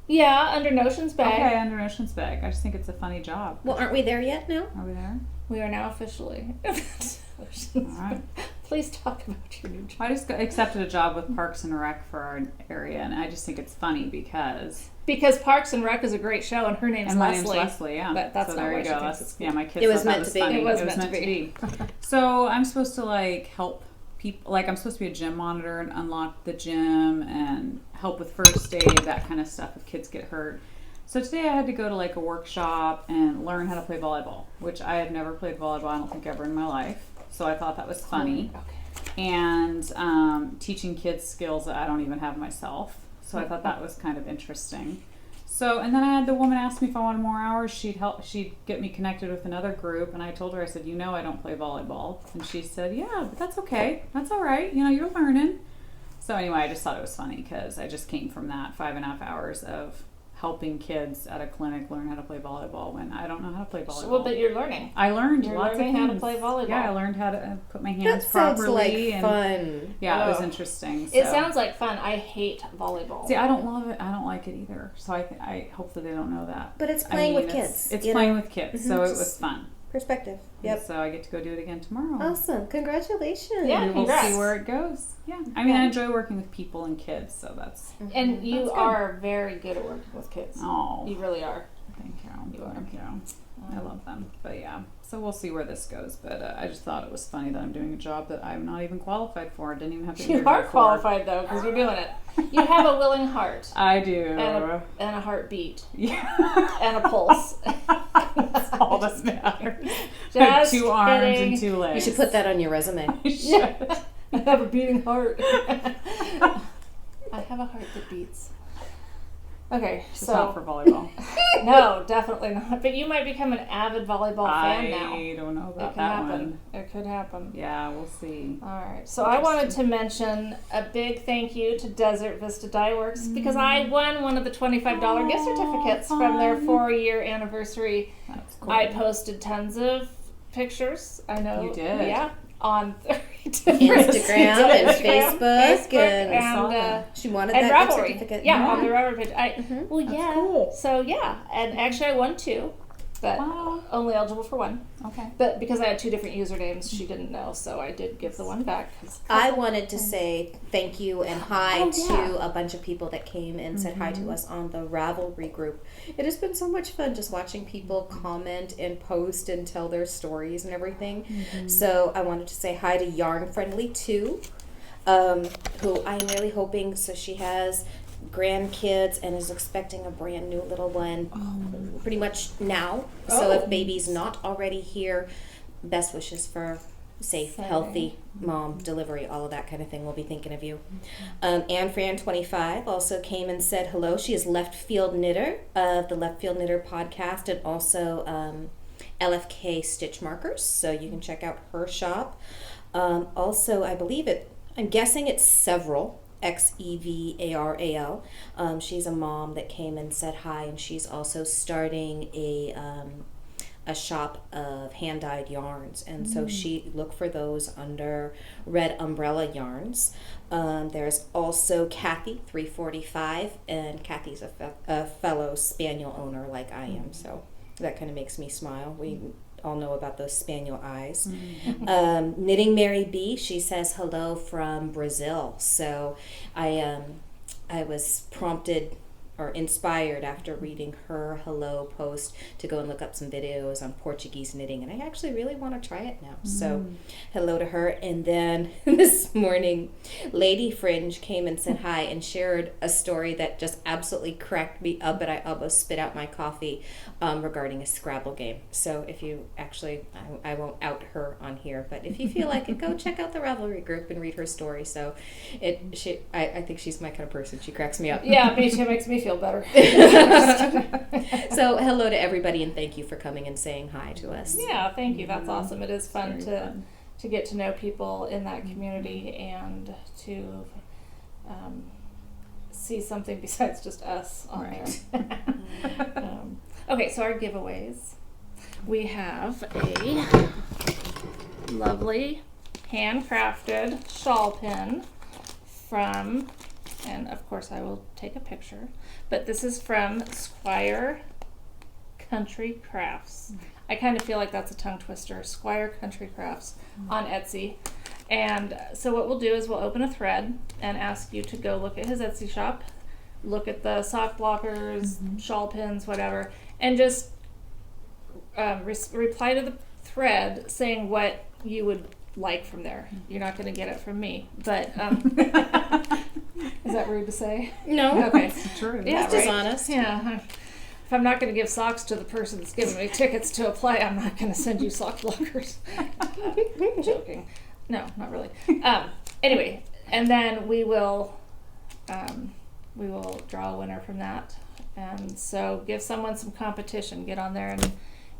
[SPEAKER 1] Yeah, under Notion's bag.
[SPEAKER 2] Okay, under Ocean's Bag. I just think it's a funny job.
[SPEAKER 3] Well, aren't we there yet now?
[SPEAKER 2] Are we there?
[SPEAKER 1] We are now officially.
[SPEAKER 2] All right.
[SPEAKER 1] Please talk about your new job.
[SPEAKER 2] I just accepted a job with Parks and Rec for our area, and I just think it's funny because
[SPEAKER 1] Because Parks and Rec is a great show, and her name's
[SPEAKER 2] and my
[SPEAKER 1] Leslie.
[SPEAKER 2] name's Leslie, yeah.
[SPEAKER 1] But that's
[SPEAKER 2] so
[SPEAKER 1] not
[SPEAKER 2] there
[SPEAKER 1] why
[SPEAKER 2] you
[SPEAKER 1] she
[SPEAKER 2] go.
[SPEAKER 1] thinks
[SPEAKER 2] That's,
[SPEAKER 1] it's cool.
[SPEAKER 2] yeah, my kids
[SPEAKER 3] It was
[SPEAKER 2] thought that
[SPEAKER 3] meant to be.
[SPEAKER 2] funny.
[SPEAKER 1] It was meant to be.
[SPEAKER 2] So I'm supposed to like help people. Like I'm supposed to be a gym monitor and unlock the gym and help with first aid, that kind of stuff if kids get hurt. So today I had to go to like a workshop and learn how to play volleyball, which I have never played volleyball. I don't think ever in my life. So I thought that was funny.
[SPEAKER 1] Okay.
[SPEAKER 2] And teaching kids skills that I don't even have myself. So I thought that was kind of interesting. So, and then I had the woman ask me if I wanted more hours. She'd get me connected with another group. And I told her, I said, I don't play volleyball. And she said, yeah, but that's okay. That's all right. You're learning. So anyway, I just thought it was funny because I just came from that 5.5 hours of helping kids at a clinic learn how to play volleyball when I don't know how to play volleyball.
[SPEAKER 1] Well, but you're learning.
[SPEAKER 2] I learned
[SPEAKER 1] You're
[SPEAKER 2] lots
[SPEAKER 1] learning
[SPEAKER 2] of
[SPEAKER 1] how
[SPEAKER 2] things.
[SPEAKER 1] to play volleyball.
[SPEAKER 2] Yeah, I learned how to put my
[SPEAKER 3] That
[SPEAKER 2] hands
[SPEAKER 3] sounds
[SPEAKER 2] properly.
[SPEAKER 3] like
[SPEAKER 2] and
[SPEAKER 3] fun.
[SPEAKER 2] yeah, it was
[SPEAKER 1] Oh.
[SPEAKER 2] interesting.
[SPEAKER 1] It
[SPEAKER 2] so.
[SPEAKER 1] sounds like fun. I hate volleyball.
[SPEAKER 2] See, I don't love it. I don't like it either. So I hope that they don't know that.
[SPEAKER 3] But it's
[SPEAKER 2] I
[SPEAKER 3] playing
[SPEAKER 2] mean,
[SPEAKER 3] with kids.
[SPEAKER 2] It's
[SPEAKER 3] you
[SPEAKER 2] playing
[SPEAKER 3] know?
[SPEAKER 2] with kids,
[SPEAKER 3] Mhm.
[SPEAKER 2] so it was fun.
[SPEAKER 3] Perspective.
[SPEAKER 2] And
[SPEAKER 3] Yep.
[SPEAKER 2] so I get to go do it again tomorrow.
[SPEAKER 3] Awesome. Congratulations.
[SPEAKER 1] Yeah.
[SPEAKER 2] We will
[SPEAKER 1] congrats.
[SPEAKER 2] see where it goes. Yeah, I mean, I enjoy working with people and kids, so that's.
[SPEAKER 1] And you
[SPEAKER 2] That's good.
[SPEAKER 1] are very good at working with kids.
[SPEAKER 2] Oh,
[SPEAKER 1] You really are.
[SPEAKER 2] thank you.
[SPEAKER 1] You are.
[SPEAKER 2] Thank you. I love them, but yeah. So we'll see where this goes. But I just thought it was funny that I'm doing a job that I'm not even qualified for. I didn't even have to.
[SPEAKER 1] You
[SPEAKER 2] interview
[SPEAKER 1] are
[SPEAKER 2] for.
[SPEAKER 1] qualified though, because you're doing it. You have a willing heart
[SPEAKER 2] I do.
[SPEAKER 1] and a heartbeat
[SPEAKER 2] Yeah.
[SPEAKER 1] and a pulse.
[SPEAKER 2] That's all that matters.
[SPEAKER 1] Just
[SPEAKER 2] 2 arms
[SPEAKER 1] kidding.
[SPEAKER 2] and 2 legs.
[SPEAKER 3] You should put that on your resume.
[SPEAKER 1] Yeah. I have a beating heart. I have a heart that beats. Okay,
[SPEAKER 2] Just
[SPEAKER 1] so
[SPEAKER 2] not for volleyball.
[SPEAKER 1] no, definitely not. But you might become an avid volleyball fan now.
[SPEAKER 2] I don't know
[SPEAKER 1] It
[SPEAKER 2] about
[SPEAKER 1] could
[SPEAKER 2] that
[SPEAKER 1] happen.
[SPEAKER 2] one.
[SPEAKER 1] It could happen.
[SPEAKER 2] Yeah, we'll see.
[SPEAKER 1] All right. So I wanted to mention a big thank you to Desert Vista Dye Works because I won one of the $25 gift certificates from their
[SPEAKER 2] fun.
[SPEAKER 1] 4-year anniversary.
[SPEAKER 2] That's cool.
[SPEAKER 1] I posted tons of pictures. I know.
[SPEAKER 2] You did?
[SPEAKER 1] Yeah. On 3 different
[SPEAKER 3] Instagram and Facebook and-
[SPEAKER 1] and
[SPEAKER 3] She wanted
[SPEAKER 1] and
[SPEAKER 3] that gift
[SPEAKER 1] Ravelry.
[SPEAKER 3] certificate.
[SPEAKER 1] Yeah, on the Ravelry page. Well,
[SPEAKER 2] That's
[SPEAKER 1] yeah.
[SPEAKER 2] cool.
[SPEAKER 1] So yeah, and actually I won 2, but
[SPEAKER 2] Wow.
[SPEAKER 1] only eligible for 1.
[SPEAKER 2] Okay.
[SPEAKER 1] But because I had 2 different usernames, she didn't know, so I did give the one back.
[SPEAKER 3] I wanted to say thank you and hi
[SPEAKER 1] Oh, yeah.
[SPEAKER 3] to a bunch of people that came and said hi to us on the Ravelry group. It has been so much fun just watching people comment and post and tell their stories and everything. So I wanted to say hi to Yarn Friendly too, who I'm really hoping, so she has grandkids and is expecting a brand new little one pretty much now. So if baby's not already here, best wishes for safe,
[SPEAKER 1] Same.
[SPEAKER 3] healthy mom delivery, all of that kind of thing. We'll be thinking of you. Anne Fran 25 also came and said hello. She is Left Field Knitter of the Left Field Knitter podcast and also LFK Stitch Markers. So you can check out her shop. Also, I'm guessing it's Several. Xevaral. She's a mom that came and said hi, and she's also starting a shop of hand-dyed yarns, and so she look for those under Red Umbrella Yarns. There's also Kathy 345, and Kathy's a fellow spaniel owner like I am, so that kind of makes me smile. We all know about those spaniel eyes. Knitting Mary B, she says hello from Brazil. So I was prompted or inspired after reading her hello post to go and look up some videos on Portuguese knitting, and I actually really want to try it now. So hello to her. And then this morning Lady Fringe came and said hi and shared a story that just absolutely cracked me up, and I almost spit out my coffee regarding a Scrabble game. So if you actually, I won't out her on here, but if you feel like it, go check out the Ravelry group and read her story. So I think she's my kind of person. She cracks me up.
[SPEAKER 1] Yeah, me too. Makes me feel better.
[SPEAKER 3] So hello to everybody, and thank you for coming and saying hi to us.
[SPEAKER 1] Yeah, thank you. That's awesome. It is fun
[SPEAKER 2] Very
[SPEAKER 1] to
[SPEAKER 2] fun.
[SPEAKER 1] to get to know people in that community and to see something besides just us on there. Okay, so our giveaways. We have a lovely handcrafted shawl pin from, and of course I will take a picture, but this is from Squire Country Crafts. I kind of feel like that's a tongue twister. Squire Country Crafts on Etsy. And so what we'll do is we'll open a thread and ask you to go look at his Etsy shop, look at the sock blockers, shawl pins, whatever, and just reply to the thread saying what you would like from there. You're not going to get it from me, but is that rude to say?
[SPEAKER 3] No,
[SPEAKER 1] Okay.
[SPEAKER 2] It's true.
[SPEAKER 1] Yeah,
[SPEAKER 3] that's
[SPEAKER 1] right.
[SPEAKER 3] dishonest.
[SPEAKER 1] Yeah. If I'm not going to give socks to the person that's giving me tickets to apply, I'm not going to send you sock blockers. Joking. No, not really. Anyway, and then we will draw a winner from that. And so give someone some competition. Get on there and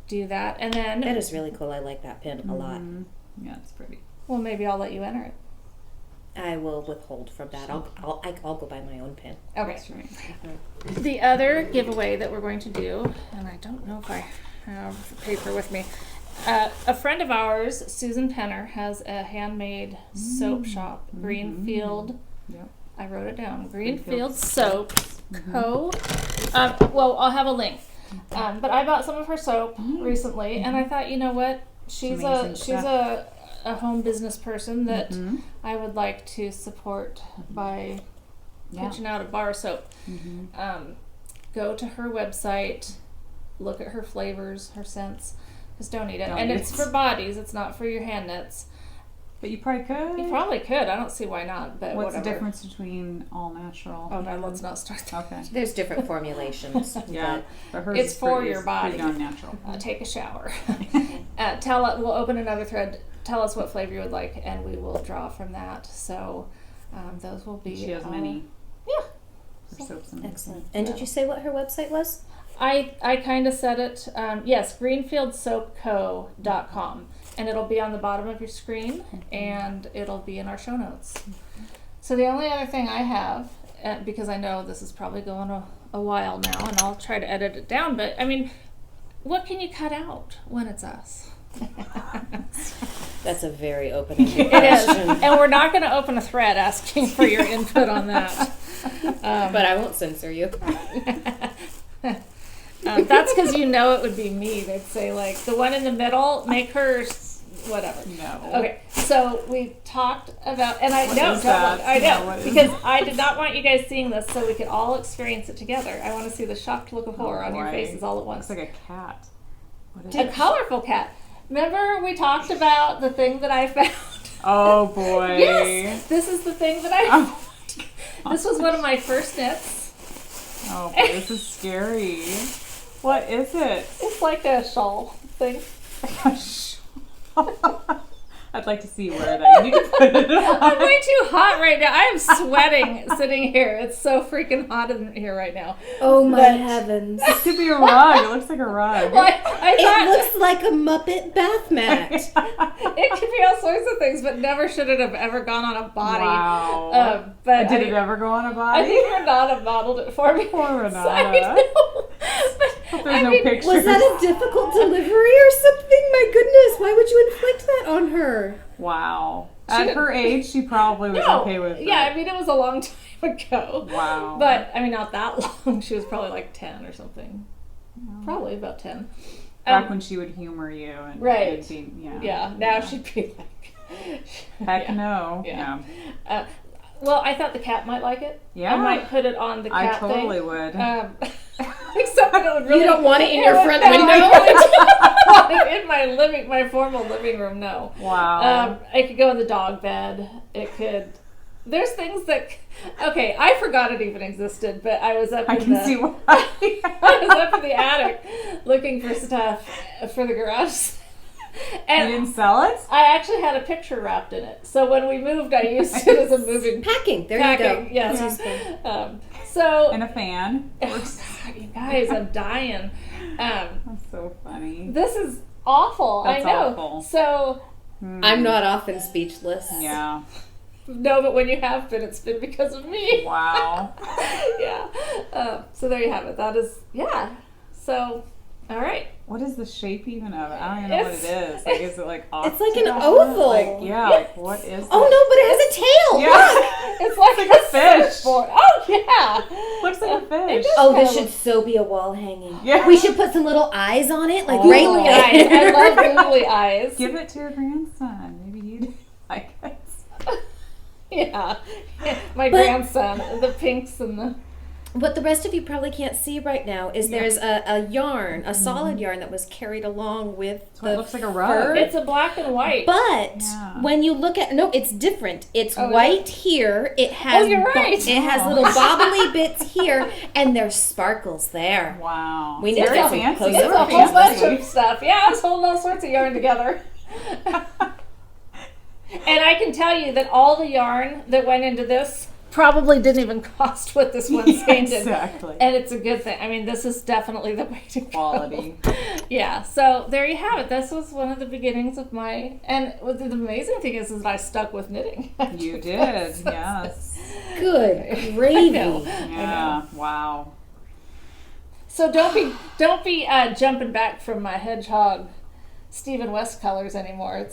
[SPEAKER 1] do that. And then,
[SPEAKER 3] That is really cool. I like that pin a lot.
[SPEAKER 2] Yeah, it's pretty.
[SPEAKER 1] well, maybe I'll let you enter it.
[SPEAKER 3] I will withhold from that. I'll go buy my own pin.
[SPEAKER 1] Okay.
[SPEAKER 2] That's right.
[SPEAKER 1] The other giveaway that we're going to do, and I don't know if I have the paper with me. A friend of ours, Susan Penner, has a handmade soap shop, Greenfield.
[SPEAKER 2] Yep.
[SPEAKER 1] I wrote it down.
[SPEAKER 2] Greenfield
[SPEAKER 1] Greenfield Soap Co. Well, I'll have a link. But I bought some of her soap recently, and I thought, you know what? She's
[SPEAKER 2] Amazing
[SPEAKER 1] a home business person that
[SPEAKER 2] Mhm.
[SPEAKER 1] I would like to support by
[SPEAKER 2] Yeah.
[SPEAKER 1] pitching out a bar of soap. Go to her website, look at her flavors, her scents. Just don't eat it.
[SPEAKER 2] Don't
[SPEAKER 1] And
[SPEAKER 2] eat
[SPEAKER 1] it's
[SPEAKER 2] it.
[SPEAKER 1] for bodies. It's not for your hand knits.
[SPEAKER 2] But you probably could.
[SPEAKER 1] You probably could. I don't see why not. But
[SPEAKER 2] What's
[SPEAKER 1] whatever.
[SPEAKER 2] the difference between all natural?
[SPEAKER 1] Oh no, let's not start that.
[SPEAKER 2] Okay.
[SPEAKER 3] There's different formulations.
[SPEAKER 2] Yeah, but hers
[SPEAKER 1] It's
[SPEAKER 2] is
[SPEAKER 1] for
[SPEAKER 2] pretty-
[SPEAKER 1] your
[SPEAKER 2] is
[SPEAKER 1] body.
[SPEAKER 2] pretty darn natural.
[SPEAKER 1] Take a shower. We'll open another thread. Tell us what flavor you would like, and we will draw from that. So those will be.
[SPEAKER 2] She has many.
[SPEAKER 1] Yeah.
[SPEAKER 2] for soaps and
[SPEAKER 3] Excellent. And did you say what her website was?
[SPEAKER 1] I kind of said it. Yes, greenfieldsoapco.com. And it'll be on the bottom of your screen, and it'll be in our show notes. So the only other thing I have, because I know this is probably going a while now, and I'll try to edit it down, but I mean, what can you cut out when it's us?
[SPEAKER 3] That's a very open-ended
[SPEAKER 1] It is.
[SPEAKER 3] question.
[SPEAKER 1] And we're not going to open a thread asking for your input on that.
[SPEAKER 3] But I won't censor you.
[SPEAKER 1] That's because you know it would be me. They'd say, like, the one in the middle, make her whatever.
[SPEAKER 2] No.
[SPEAKER 1] Okay, so we talked about, and I
[SPEAKER 2] What
[SPEAKER 1] know,
[SPEAKER 2] is that?
[SPEAKER 1] I
[SPEAKER 2] No,
[SPEAKER 1] know,
[SPEAKER 2] what is
[SPEAKER 1] because I did not want you guys seeing this, so we could all experience it together. I want to see the shocked look of horror on your
[SPEAKER 2] boy.
[SPEAKER 1] faces all at once.
[SPEAKER 2] Looks like a cat. What is
[SPEAKER 1] A colorful cat. Remember we talked about the thing that I found?
[SPEAKER 2] Oh boy.
[SPEAKER 1] Yes, this is the thing that I
[SPEAKER 2] Oh.
[SPEAKER 1] found. This was one of my first knits.
[SPEAKER 2] Oh boy, this is scary. What is it?
[SPEAKER 1] It's like a shawl thing.
[SPEAKER 2] I'd like to see you wear that. You can put it
[SPEAKER 1] I'm
[SPEAKER 2] on.
[SPEAKER 1] way too hot right now. I am sweating sitting here. It's so freaking hot in here right now.
[SPEAKER 3] Oh my
[SPEAKER 1] But-
[SPEAKER 3] heavens.
[SPEAKER 2] It could be a rug. It looks like a rug.
[SPEAKER 1] Well, I
[SPEAKER 3] It
[SPEAKER 1] thought
[SPEAKER 3] looks like a Muppet bath mat.
[SPEAKER 1] it could be all sorts of things, but never should it have ever gone on a body.
[SPEAKER 2] Wow.
[SPEAKER 1] But
[SPEAKER 2] Did it ever go on a
[SPEAKER 1] I
[SPEAKER 2] body?
[SPEAKER 1] think Renata modeled it for me.
[SPEAKER 2] Poor
[SPEAKER 1] So
[SPEAKER 2] Renata.
[SPEAKER 1] I know. But,
[SPEAKER 2] There's no pictures.
[SPEAKER 3] Was that a difficult delivery or something? My goodness, why would you inflict that on her?
[SPEAKER 2] Wow.
[SPEAKER 1] She
[SPEAKER 2] At
[SPEAKER 1] didn't-
[SPEAKER 2] her age, she probably was
[SPEAKER 1] No,
[SPEAKER 2] okay with
[SPEAKER 1] yeah,
[SPEAKER 2] it.
[SPEAKER 1] I mean, it was a long time ago.
[SPEAKER 2] Wow.
[SPEAKER 1] But, I mean, not that long. She was probably like 10 or something. Probably about 10.
[SPEAKER 2] Back when she would humor you. And
[SPEAKER 1] Right.
[SPEAKER 2] it'd be, yeah.
[SPEAKER 1] Yeah, now she'd be like...
[SPEAKER 2] Heck
[SPEAKER 1] yeah.
[SPEAKER 2] no.
[SPEAKER 1] Yeah. Well, I thought the cat might like it.
[SPEAKER 2] Yeah.
[SPEAKER 1] I might put it on the cat
[SPEAKER 2] I totally
[SPEAKER 1] thing.
[SPEAKER 2] would.
[SPEAKER 1] Except that it would really...
[SPEAKER 3] You don't want it in your front
[SPEAKER 1] No,
[SPEAKER 3] window?
[SPEAKER 1] I don't want it in my formal living room, no.
[SPEAKER 2] Wow.
[SPEAKER 1] It could go in the dog bed. It could... There's things that... Okay, I forgot it even existed, but I was up
[SPEAKER 2] I
[SPEAKER 1] in
[SPEAKER 2] can
[SPEAKER 1] the...
[SPEAKER 2] see why.
[SPEAKER 1] I was up in the attic looking for stuff for the garage.
[SPEAKER 2] You
[SPEAKER 1] And
[SPEAKER 2] didn't sell it?
[SPEAKER 1] I actually had a picture wrapped in it. So when we moved, I used it as a moving
[SPEAKER 3] Packing. There
[SPEAKER 1] packing.
[SPEAKER 3] you go.
[SPEAKER 1] Yes.
[SPEAKER 2] Yeah.
[SPEAKER 1] So...
[SPEAKER 2] And a fan.
[SPEAKER 1] you guys, I'm dying.
[SPEAKER 2] That's so funny.
[SPEAKER 1] This is awful.
[SPEAKER 2] That's
[SPEAKER 1] I know.
[SPEAKER 2] awful.
[SPEAKER 1] So...
[SPEAKER 3] I'm not often speechless.
[SPEAKER 2] Yeah.
[SPEAKER 1] No, but when you have been, it's been because of me.
[SPEAKER 2] Wow.
[SPEAKER 1] Yeah. So there you have it. That is, yeah. So, all right.
[SPEAKER 2] What is the shape even of it? I don't even know what it is. Like, is it like
[SPEAKER 3] It's like an
[SPEAKER 2] octagon?
[SPEAKER 3] oval.
[SPEAKER 2] Like, yeah, like what is
[SPEAKER 3] Oh
[SPEAKER 2] it?
[SPEAKER 3] no, but it has a tail.
[SPEAKER 2] Yeah.
[SPEAKER 1] It's like
[SPEAKER 2] a fish.
[SPEAKER 1] surfboard. Oh, yeah.
[SPEAKER 2] Looks like a
[SPEAKER 1] It
[SPEAKER 2] fish.
[SPEAKER 1] does
[SPEAKER 3] Oh,
[SPEAKER 1] kinda
[SPEAKER 3] this should
[SPEAKER 1] look-
[SPEAKER 3] so be a wall hanging.
[SPEAKER 2] Yeah.
[SPEAKER 3] We should put some little eyes on it, like
[SPEAKER 2] Oh.
[SPEAKER 3] right
[SPEAKER 1] Googly
[SPEAKER 3] there.
[SPEAKER 1] eyes. I love googly eyes.
[SPEAKER 2] Give it to your grandson. Maybe he'd like it.
[SPEAKER 1] Yeah. My
[SPEAKER 3] But-
[SPEAKER 1] grandson. The pinks and the...
[SPEAKER 3] What the rest of you probably can't see right now is there's a yarn, a solid yarn that was carried along with
[SPEAKER 2] So it
[SPEAKER 3] the
[SPEAKER 2] looks like a rug.
[SPEAKER 3] fur.
[SPEAKER 1] It's a black and white.
[SPEAKER 3] But
[SPEAKER 2] Yeah.
[SPEAKER 3] when you look at it's different. It's
[SPEAKER 1] Oh,
[SPEAKER 3] white here. It has
[SPEAKER 1] you're right.
[SPEAKER 3] it has little bobbly bits here, and there's sparkles there.
[SPEAKER 2] Wow.
[SPEAKER 3] We need
[SPEAKER 1] It's
[SPEAKER 3] to
[SPEAKER 1] a
[SPEAKER 3] get some
[SPEAKER 2] fancy.
[SPEAKER 3] closer
[SPEAKER 1] It's a whole
[SPEAKER 3] pictures.
[SPEAKER 1] bunch of stuff. Yeah, I was holding all sorts of yarn together. And I can tell you that all the yarn that went into this probably didn't even cost what this one skein did.
[SPEAKER 2] Exactly.
[SPEAKER 1] And it's a good thing. I mean, this is definitely the way to go.
[SPEAKER 2] Quality.
[SPEAKER 1] Yeah, so there you have it. This was one of the beginnings of my... And what the amazing thing is that I stuck with knitting.
[SPEAKER 2] You did, yes.
[SPEAKER 3] Good gravy.
[SPEAKER 1] know.
[SPEAKER 2] Yeah. Wow.
[SPEAKER 1] So don't be jumping back from my hedgehog Stephen West colors anymore.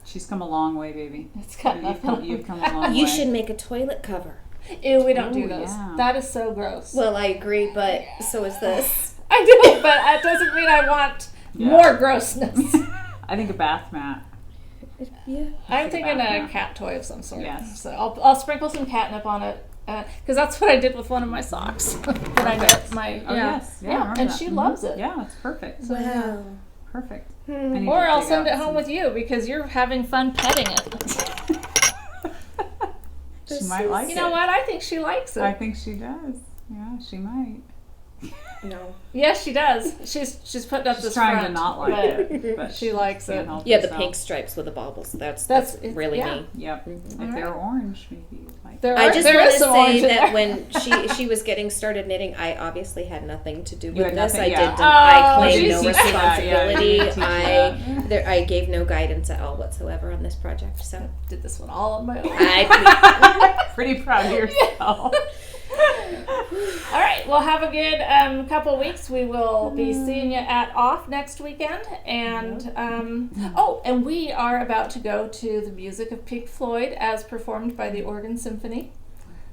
[SPEAKER 2] She's come a long way, baby.
[SPEAKER 1] It's got
[SPEAKER 2] You've come a long way.
[SPEAKER 3] You should make a toilet cover.
[SPEAKER 1] Ew, we don't do
[SPEAKER 2] Ooh,
[SPEAKER 1] those.
[SPEAKER 2] yeah.
[SPEAKER 1] That is so gross.
[SPEAKER 3] Well, I agree, but so is this.
[SPEAKER 1] I do, but that doesn't mean I want
[SPEAKER 2] Yeah.
[SPEAKER 1] more grossness.
[SPEAKER 2] I think a bath mat.
[SPEAKER 3] Yeah.
[SPEAKER 1] I'm
[SPEAKER 2] Take a
[SPEAKER 1] thinking
[SPEAKER 2] bath
[SPEAKER 1] a
[SPEAKER 2] now.
[SPEAKER 1] cat toy of some sort.
[SPEAKER 2] Yes.
[SPEAKER 1] So I'll sprinkle some catnip on it because that's what I did with one of my socks that I knit. My
[SPEAKER 2] Oh, yes. Yeah, I remember
[SPEAKER 1] and
[SPEAKER 2] that.
[SPEAKER 1] she
[SPEAKER 2] Mhm.
[SPEAKER 1] loves it.
[SPEAKER 2] Yeah, it's perfect.
[SPEAKER 1] So, yeah.
[SPEAKER 3] Wow.
[SPEAKER 2] Perfect.
[SPEAKER 3] Hmm.
[SPEAKER 2] I need
[SPEAKER 1] Or
[SPEAKER 2] to
[SPEAKER 1] I'll
[SPEAKER 2] dig
[SPEAKER 1] send
[SPEAKER 2] out
[SPEAKER 1] it home
[SPEAKER 2] some-
[SPEAKER 1] with you because you're having fun petting it.
[SPEAKER 2] She might like
[SPEAKER 1] You
[SPEAKER 2] it.
[SPEAKER 1] know what? I think she likes
[SPEAKER 2] I
[SPEAKER 1] it.
[SPEAKER 2] think she does. Yeah, she might.
[SPEAKER 3] No.
[SPEAKER 1] Yes, she does. She's putting up
[SPEAKER 2] She's
[SPEAKER 1] this
[SPEAKER 2] trying
[SPEAKER 1] front,
[SPEAKER 2] to not like
[SPEAKER 1] but
[SPEAKER 2] it, but
[SPEAKER 1] she likes
[SPEAKER 2] can't
[SPEAKER 1] it.
[SPEAKER 2] help
[SPEAKER 3] Yeah, the
[SPEAKER 2] herself.
[SPEAKER 3] pink stripes with the baubles. That's
[SPEAKER 1] That's-
[SPEAKER 3] really
[SPEAKER 1] yeah.
[SPEAKER 3] me.
[SPEAKER 2] Yep. If
[SPEAKER 1] All
[SPEAKER 2] they're
[SPEAKER 1] right.
[SPEAKER 2] orange, maybe you'd like
[SPEAKER 3] I just
[SPEAKER 1] there
[SPEAKER 3] want
[SPEAKER 1] is
[SPEAKER 3] to
[SPEAKER 1] some
[SPEAKER 3] say
[SPEAKER 1] orange in
[SPEAKER 3] that
[SPEAKER 1] there.
[SPEAKER 3] when she was getting started knitting, I obviously had nothing to do
[SPEAKER 2] You
[SPEAKER 3] with
[SPEAKER 2] had
[SPEAKER 3] this.
[SPEAKER 2] nothing,
[SPEAKER 3] I
[SPEAKER 2] yeah.
[SPEAKER 3] didn't. I
[SPEAKER 1] Oh,
[SPEAKER 3] claimed
[SPEAKER 1] you
[SPEAKER 3] no
[SPEAKER 1] didn't teach
[SPEAKER 2] that, yeah, you
[SPEAKER 3] responsibility.
[SPEAKER 2] didn't teach that.
[SPEAKER 3] I gave no guidance at all whatsoever on this project. So
[SPEAKER 1] Did this one all on my own.
[SPEAKER 3] I
[SPEAKER 2] Pretty proud of yourself.
[SPEAKER 1] All right, well, have a good couple weeks. We will be seeing you at Off next weekend, and and we are about to go to the music of Pink Floyd as performed by the Oregon Symphony.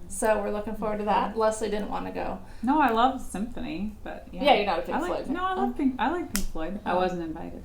[SPEAKER 1] So we're looking forward to that. Leslie didn't want to go.
[SPEAKER 2] No, I love symphony, but
[SPEAKER 1] Yeah, you're not a Pink
[SPEAKER 2] I like,
[SPEAKER 1] Floyd fan.
[SPEAKER 2] No, I like Pink Floyd. I wasn't invited.